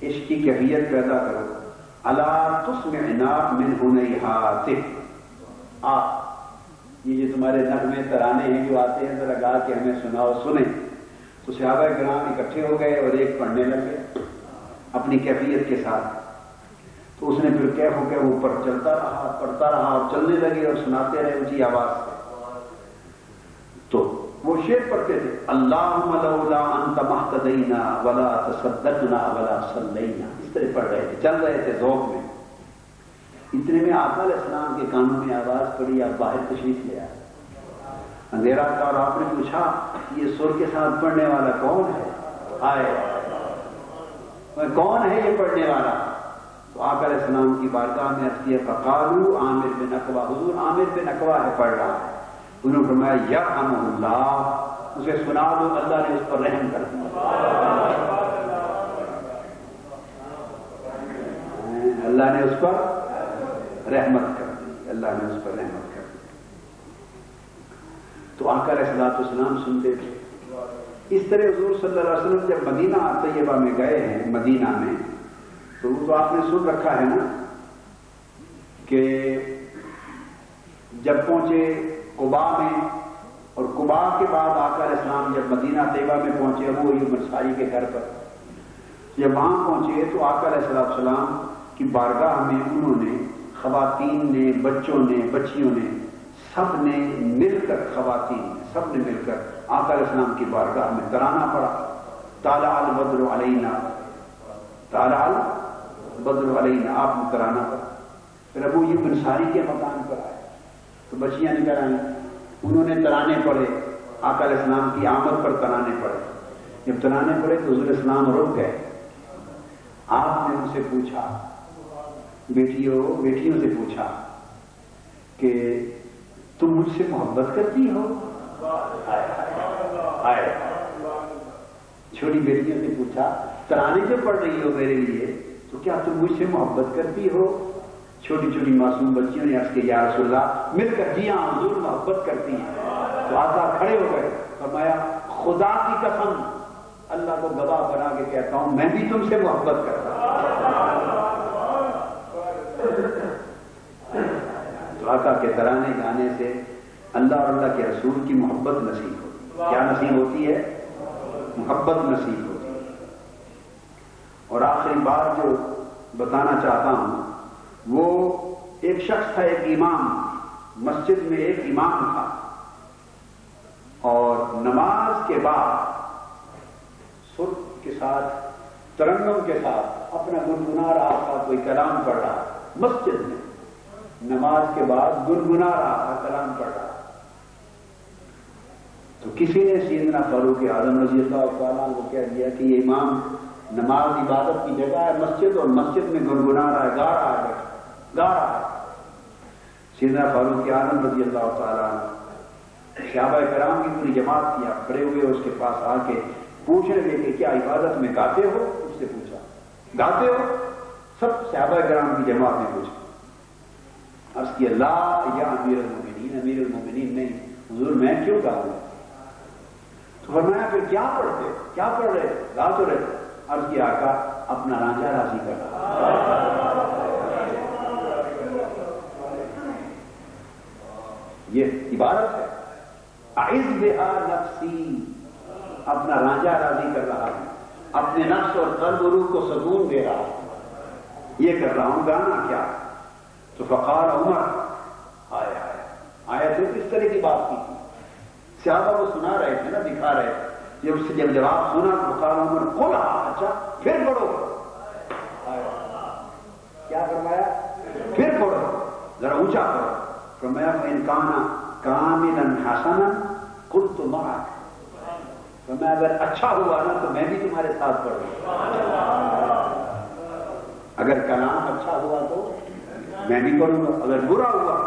عشق کی کیفیت پیدا کرو۔ الا تسمعنا من ہنیہاتہ، آپ یہ جو تمہارے نغمے ترانے ہیں جو آتے ہیں ذرا گا کے ہمیں سناؤ، سنیں۔ تو صحابہ کرام اکٹھے ہو گئے اور ایک پڑھنے لگے اپنی کیفیت کے ساتھ۔ تو اس نے پھر کیف ہو کے اوپر چلتا رہا، پڑھتا رہا اور چلنے لگے اور سناتے رہے اونچی آواز سے۔ تو وہ شعر پڑھتے تھے، اللہم لولا انت مہتدینا ولا تصدقنا ولا صلینا، اس طرح پڑھ رہے تھے، چل رہے تھے ذوق میں۔ اتنے میں آقا علیہ السلام کے کانوں میں آواز پڑی، آپ باہر تشریف لے آئے۔ اندھیرا تھا اور آپ نے پوچھا یہ سر کے ساتھ پڑھنے والا کون ہے؟ آئے کون ہے یہ پڑھنے والا؟ تو آقا علیہ السلام کی بارگاہ میں عرض کیا، فقالوا عامر بن عقبہ، حضور عامر بن عقبہ ہے پڑھ رہا ہے۔ انہوں نے فرمایا یرحمہ اللہ، اسے سنا دو، اللہ نے اس پر رحم کر دیا، اللہ نے اس پر رحمت کر دی، اللہ نے اس پر رحمت کر دی۔ تو آقا علیہ السلام سنتے تھے۔ اس طرح حضور صلی اللہ علیہ وسلم جب مدینہ طیبہ میں گئے ہیں، مدینہ میں، تو وہ تو آپ نے سن رکھا ہے نا کہ جب پہنچے قباء میں، اور قباء کے بعد آقا علیہ السلام جب مدینہ طیبہ میں پہنچے ابو ایوب انصاری کے گھر پر، جب وہاں پہنچے تو آقا علیہ السلام کی بارگاہ میں انہوں نے، خواتین نے، بچوں نے، بچیوں نے، سب نے مل کر، خواتین سب نے مل کر آقا علیہ السلام کی بارگاہ میں ترانہ پڑا، طالع البدر علینا، طالع البدر علینا، آپ نے ترانہ پڑا۔ پھر ابو ایوب انصاری کے مکان پر آئے تو بچیاں نکل آئیں، انہوں نے ترانے پڑھے، آقا علیہ السلام کی آمد پر ترانے پڑھے۔ جب ترانے پڑھے تو حضور اسلام رک گئے۔ آپ نے ان سے پوچھا، بیٹیوں سے پوچھا کہ تم مجھ سے محبت کرتی ہو؟ آئے چھوٹی بیٹیوں سے پوچھا، ترانے جو پڑھ رہی ہو میرے لیے تو کیا تم مجھ سے محبت کرتی ہو؟ چھوٹی چھوٹی معصوم بچیوں نے عرض کیا یا رسول اللہ، مل کر جی ہاں حضور محبت کرتی ہیں۔ تو آقا کھڑے ہو گئے، فرمایا خدا کی قسم، اللہ کو گواہ بنا کے کہتا ہوں میں بھی تم سے محبت کرتا ہوں۔ تو آقا کے ترانے گانے سے اللہ اور اللہ کے رسول کی محبت نصیب ہوتی ہے۔ کیا نصیب ہوتی ہے؟ محبت نصیب ہوتی ہے۔ اور آخری بات جو بتانا چاہتا ہوں، وہ ایک شخص تھا، ایک امام، مسجد میں ایک امام تھا، اور نماز کے بعد سر کے ساتھ، ترنم کے ساتھ اپنا گنگنا رہا تھا، کوئی کلام پڑھ رہا، مسجد میں نماز کے بعد گنگنا رہا تھا، کلام پڑھ رہا۔ تو کسی نے سیدنا فاروق اعظم رضی اللہ تعالیٰ عنہ کو کہہ دیا کہ یہ امام نماز عبادت کی جگہ ہے مسجد، اور مسجد میں گنگنا رہا ہے، گا رہا ہے۔ سیدنا فاروق اعظم رضی اللہ تعالیٰ عنہ صحابہ کرام کی پوری جماعت کیا، کھڑے ہوئے اس کے پاس آ کے پوچھنے لگے کہ کیا عبادت میں گاتے ہو؟ اس سے پوچھا گاتے ہو؟ سب صحابہ کرام کی جماعت نے پوچھا، عرض کیا لا یا امیر المومنین، امیر المومنین نہیں، حضور میں کیوں گاؤں؟ تو فرمایا پھر کیا پڑھتے، کیا پڑھ رہے؟ گا تو رہے؟ عرض کیا آقا اپنا رانجھا راضی کر رہا۔ یہ عبارت ہے، اعز بہا نفسی، اپنا رانجھا راضی کر رہا ہوں، اپنے نفس اور قلب و روح کو سکون دے رہا ہوں، یہ کر رہا ہوں، گانا کیا؟ تو فقال عمر، آیا تو اس طرح کی بات کی تھی، صحابہ کو سنا رہے تھے نا، دکھا رہے تھے، جب جواب سنا تو فقال عمر قل، اچھا پھر پڑھو، کیا فرمایا؟ پھر پڑھو، ذرا اونچا پڑھو۔ فرمایا فإن كان كاملا حسنا قلت معك، فرمایا اگر اچھا ہوا نا تو میں بھی تمہارے ساتھ پڑھوں، اگر کلام اچھا ہوا تو میں بھی پڑھوں گا، اگر برا ہوا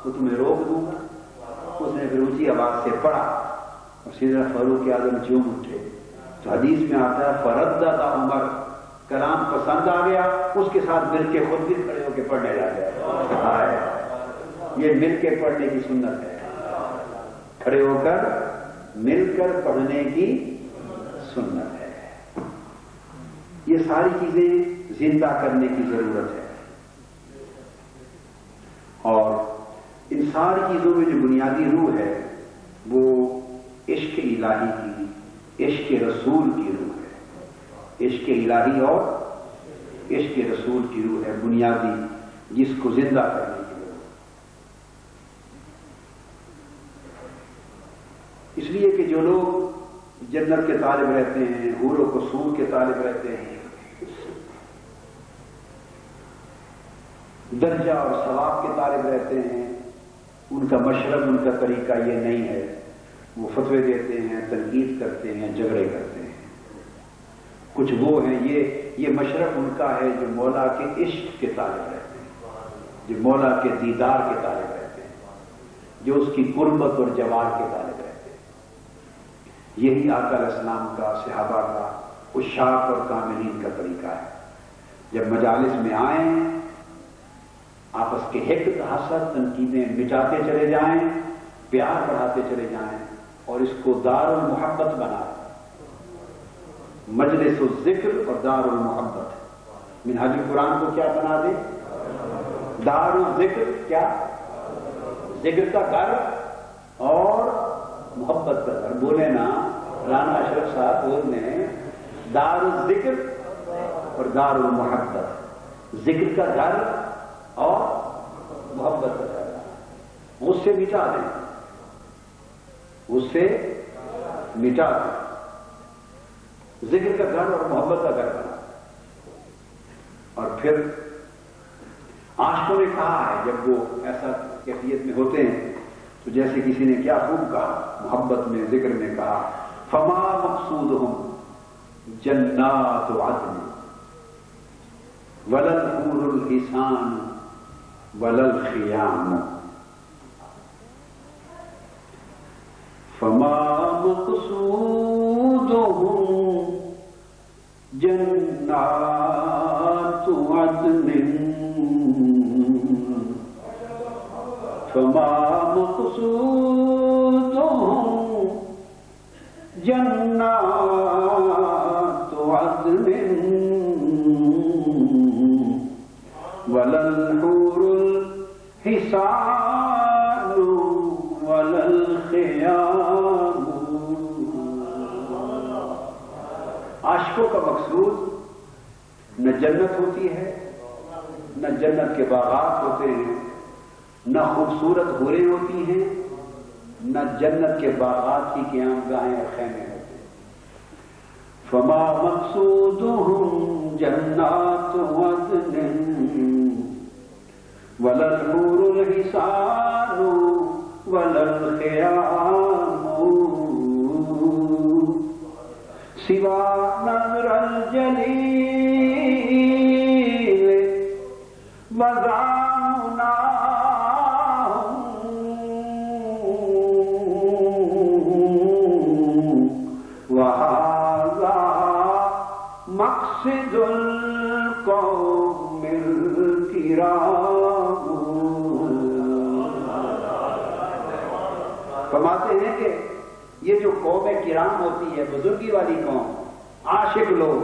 تو تمہیں روک دوں گا۔ اس نے پھر اونچی آواز سے پڑھا اور سیدنا فاروق اعظم جھوم اٹھے۔ تو حدیث میں آتا ہے فردد عمر، کلام پسند آ گیا، اس کے ساتھ مل کے خود بھی کھڑے ہو کے پڑھنے لگ گئے۔ یہ مل کے پڑھنے کی سنت ہے، کھڑے ہو کر مل کر پڑھنے کی سنت ہے۔ یہ ساری چیزیں زندہ کرنے کی ضرورت ہے۔ ساری چیزوں میں جو بنیادی روح ہے وہ عشق الہی کی، عشق رسول کی روح ہے، عشق الہی اور عشق رسول کی روح ہے بنیادی، جس کو زندہ کرنے کی روح۔ اس لیے کہ جو لوگ جنت کے طالب رہتے ہیں، حور و قصور کے طالب رہتے ہیں، درجہ اور ثواب کے طالب رہتے ہیں، ان کا مشرب، ان کا طریقہ یہ نہیں ہے۔ وہ فتوے دیتے ہیں، تنقید کرتے ہیں، جھگڑے کرتے ہیں۔ کچھ وہ ہیں، یہ مشرب ان کا ہے جو مولا کے عشق کے طالب رہتے ہیں، جو مولا کے دیدار کے طالب رہتے ہیں، جو اس کی قربت اور جوار کے طالب رہتے ہیں۔ یہی آقا علیہ السلام کا، صحابہ کا، عشاق اور کاملین کا طریقہ ہے۔ جب مجالس میں آئیں، آپس کے حقد، حسد، تنقیدیں مٹاتے چلے جائیں، پیار بڑھاتے چلے جائیں اور اس کو دار المحبت بنائیں۔ مجلس الذکر اور دار المحبت۔ منہاج القرآن کو کیا بنا دے؟ دار الذکر، کیا؟ ذکر کا گھر اور محبت کا گھر۔ بولے نا رانا اشرف صاحب بولنے، دار الذکر اور دار المحبت، ذکر کا گھر اور محبت کا گھر۔ اس سے مٹا دیں، اس سے مٹا دیں، ذکر کا گھر اور محبت کا گھر بنا۔ اور پھر عاشقوں نے کہا ہے، جب وہ ایسا کیفیت میں ہوتے ہیں تو جیسے کسی نے کیا خوب کہا، محبت میں، ذکر میں کہا، فما مقصودہم جنات عدن ولا الحور الحسان ولا الخیام، فما مقصودہم جنات عدن فما مقصودہم جنات عدن ولا الحور الحسان ولا الخیام۔ عاشقوں کا مقصود نہ جنت ہوتی ہے، نہ جنت کے باغات ہوتے ہیں، نہ خوبصورت حوریں ہوتی ہیں، نہ جنت کے باغات کی قیام گاہیں اور خیمے ہوتے ہیں۔ فما مقصودہم جنات عدن ولا الحور الحسان ولا الخیام سوا نظر الجلیل وزامنا وهذا مقصد القوم الكرام۔ فرماتے ہیں کہ یہ جو قوم کرام ہوتی ہے، بزرگی والی قوم، عاشق لوگ،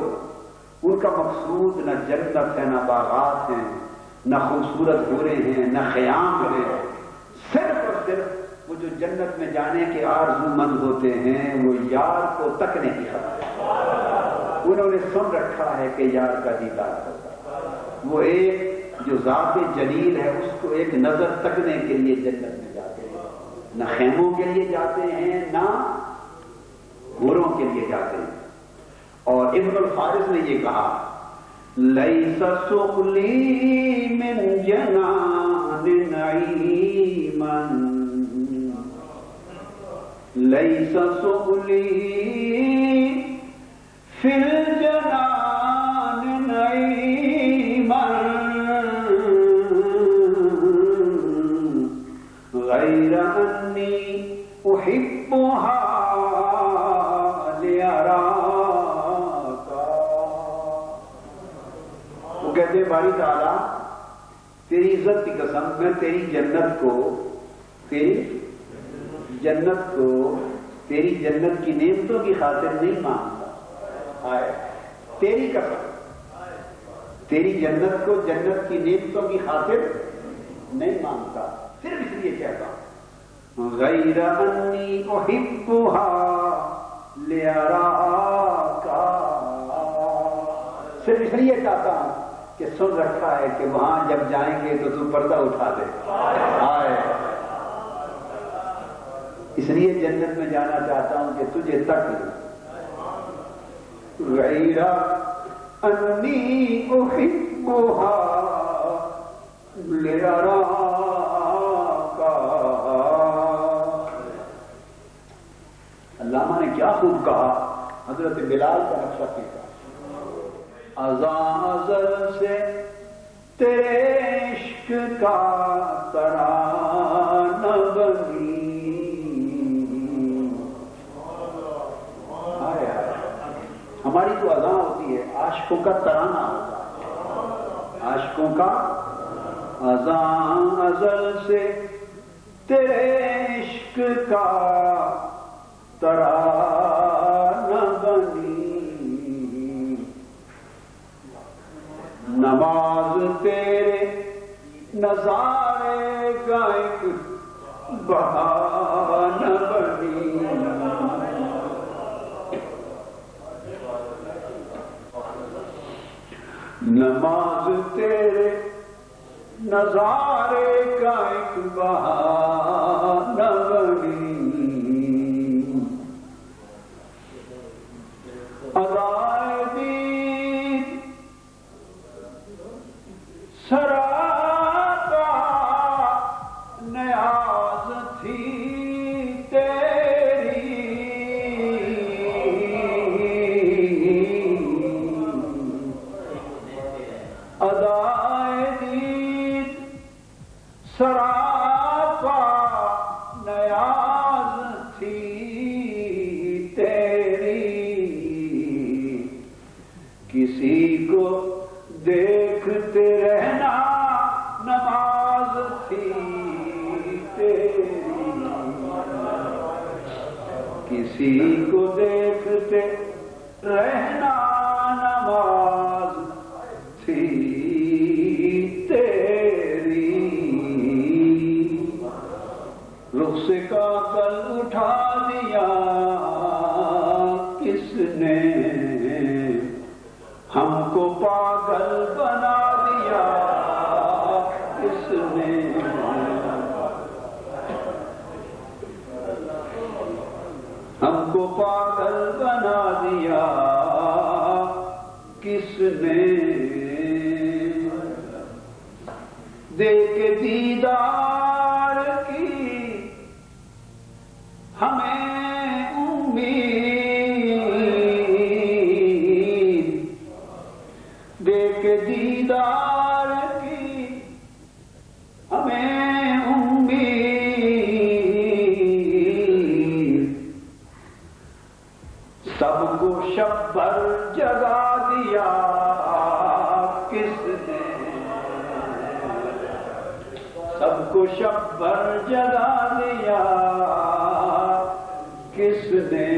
ان کا مقصود نہ جنت ہے، نہ باغات ہیں، نہ خوبصورت حوریں ہیں، نہ خیام ہیں، صرف اور صرف وہ جو جنت میں جانے کے آرزو مند ہوتے ہیں، وہ یار کو تکنے کی خاطر انہوں نے سن رکھا ہے کہ یار کا دیدار ہوتا ہے۔ وہ ایک جو ذات جلیل ہے، اس کو ایک نظر تکنے کے لیے جنت میں جاتے ہیں، نہ خیموں کے لیے جاتے ہیں، نہ حوروں کے لیے جاتے ہیں۔ اور ابن الفارس نے یہ کہا، لیس سؤلی من جنان نعیما لیس سؤلی فی الجنان نعیما غیر انی احبها لیراکا۔ وہ کہتے ہیں باری تعالیٰ تیری عزت کی قسم، میں تیری جنت کو، تیری جنت کی نعمتوں کی خاطر نہیں مانگتا، تیری قسم، تیری جنت کو جنت کی نعمتوں کی خاطر نہیں مانگتا، صرف اس لیے کہتا ہوں غیر انی احبھا لیراک، صرف اس لیے چاہتا ہوں کہ سن رکھا ہے کہ وہاں جب جائیں گے تو تم پردہ اٹھا دے آئے، اس لیے جنت میں جانا چاہتا ہوں کہ تجھے تک لوں۔ غیر انی احبھا لیراک، علامہ نے کیا خوب کہا، حضرت بلال کا نقشہ کیا، ازاں ازل سے تیرے عشق کا ترانہ بنی، ہماری تو اذان ہوتی ہے، عاشقوں کا ترانہ ہوتا ہے، عاشقوں کا اذان ازل سے تیرے عشق کا ترانہ بنی، نماز تیرے نظارے کا ایک بہانہ بنی، نماز تیرے نظارے کا ایک بہانہ بنی، ادائے دید سراپا نیاز تھی تیری، ادائے دید سراپا نیاز تھی تیری، کسی کو دیکھتے رہنا نماز تھی تیری، کسی کو دیکھتے رہنا نماز تھی تیری، رخ سے کاکل اٹھا دیا کس نے، ہم کو پاگل بنا دیا کس نے، ہم کو پاگل بنا دیا کس نے، دیکھ دیدار کی ہمیں امید، دیکھ دیدار کی ہمیں امید، سب کو شب بھر جگا دیا کس نے، سب کو شب بھر جگا دیا کس نے،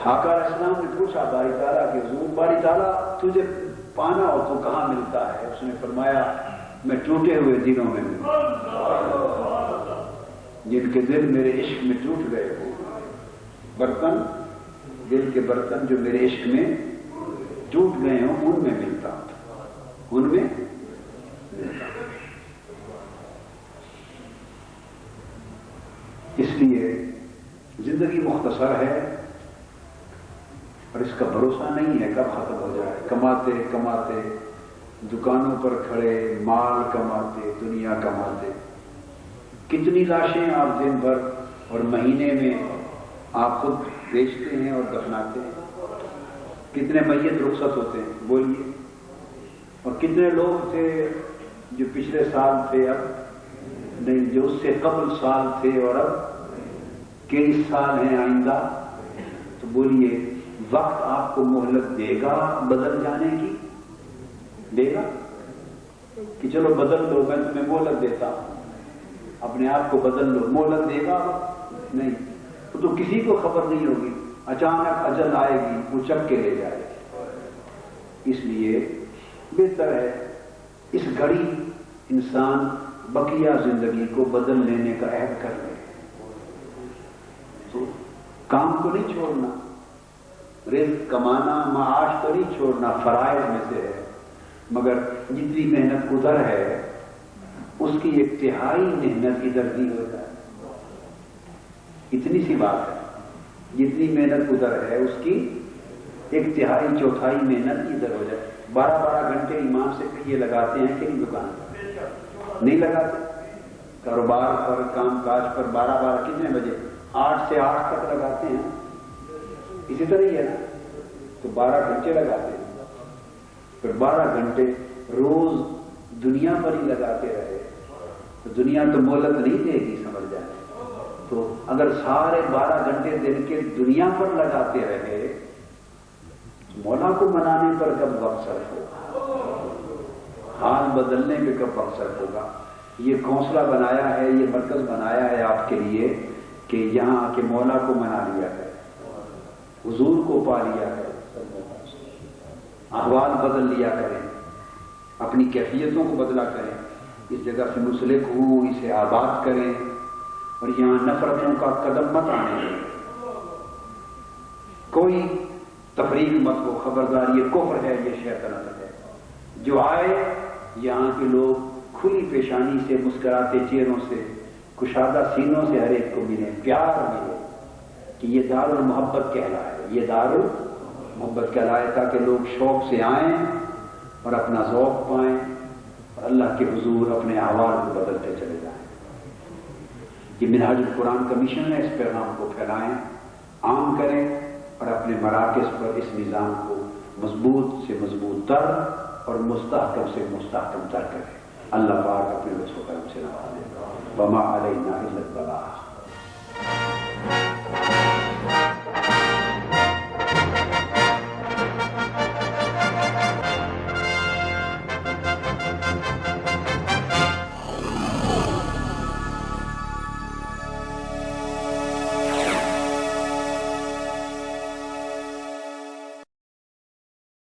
آقا علیہ السلام نے پوچھا باری تعالیٰ کہ حضور باری تعالیٰ تجھے پانا ہو تو کہاں ملتا ہے؟ اس نے فرمایا میں ٹوٹے ہوئے دلوں میں ملتا ہوں، جن کے دل میرے عشق میں ٹوٹ گئے ہو، برتن دل کے برتن جو میرے عشق میں ٹوٹ گئے ہوں ان میں ملتا ہوں، ان میں ملتا ہوں۔ اس لیے زندگی مختصر ہے اور اس کا بھروسہ نہیں ہے کب ختم ہو جائے، کماتے کماتے دکانوں پر کھڑے مال کماتے دنیا کماتے، کتنی لاشیں آپ دن بھر اور مہینے میں آپ خود بیچتے ہیں اور دفناتے ہیں، کتنے میت رخصت ہوتے ہیں بولیے، اور کتنے لوگ تھے جو پچھلے سال تھے اب نہیں، جو اس سے قبل سال تھے اور اب کئی سال ہیں آئندہ، تو بولیے وقت آپ کو مہلت دے گا بدل جانے کی؟ دے گا کہ چلو بدل لو، میں تمہیں مہلت دیتا ہوں، اپنے آپ کو بدل لو، مہلت دے گا؟ نہیں، تو کسی کو خبر نہیں ہوگی، اچانک اجل آئے گی وہ چک کے لے جائے گی، اس لیے بہتر ہے اس گھڑی انسان بقیہ زندگی کو بدل لینے کا عہد کر لے. تو کام کو نہیں چھوڑنا، رزق کمانا، معاش کو نہیں چھوڑنا، فرائض میں سے ہے، مگر جتنی محنت ادھر ہے اس کی ایک تہائی محنت ادھر دی ہو جائے. اتنی سی بات ہے، جتنی محنت ادھر ہے اس کی ایک تہائی چوتھائی محنت ادھر ہو جائے. 12 گھنٹے ایمان سے یہ لگاتے ہیں کہ نہیں دکان پر؟ نہیں لگاتے. کاروبار پر، کام کاج پر 12 کتنے بجے؟ 8 سے 8 تک لگاتے ہیں. اسی طرح ہی ہے نا، تو 12 گھنٹے لگاتے ہیں. پھر 12 گھنٹے روز دنیا پر ہی لگاتے رہے تو دنیا تو مہلت نہیں دے گی، سمجھ جائے. تو اگر سارے 12 گھنٹے دن کے دنیا پر لگاتے رہے، مولا کو منانے پر کب وقت صرف ہوگا؟ حال بدلنے پہ کب وقت صرف ہوگا؟ یہ گھونسلہ بنایا ہے، یہ مرکز بنایا ہے آپ کے لیے کہ یہاں آ کے مولا کو منا لیا ہے، حضور کو پا لیا ہے، احوال بدل لیا کریں، اپنی کیفیتوں کو بدلا کریں، اس جگہ سے منسلک ہوں، اسے آباد کریں، اور یہاں نفرتوں کا قدم مت آنے دیں. کوئی تفریق مت ہو، خبردار، یہ کفر ہے، یہ شیطنت ہے. جو آئے یہاں کے لوگ کھلی پیشانی سے، مسکراتے چہروں سے، کشادہ سینوں سے ہر ایک کو ملے، پیار ملے، کہ یہ دار المحبت کہلائے، یہ دار المحبت کہلائے، تاکہ لوگ شوق سے آئیں اور اپنا ذوق پائیں اور اللہ کے حضور اپنے احوال کو بدلتے چلے جائیں. یہ منہاج القرآن کا مشن ہے. اس پیغام کو پھیلائیں، عام کریں اور اپنے مراکز پر اس نظام کو مضبوط سے مضبوط تر اور مستحکم سے مستحکم تر کریں. اللہ پاک اپنے لطف و کرم سے نوازے. وما علینا الا البلاغ.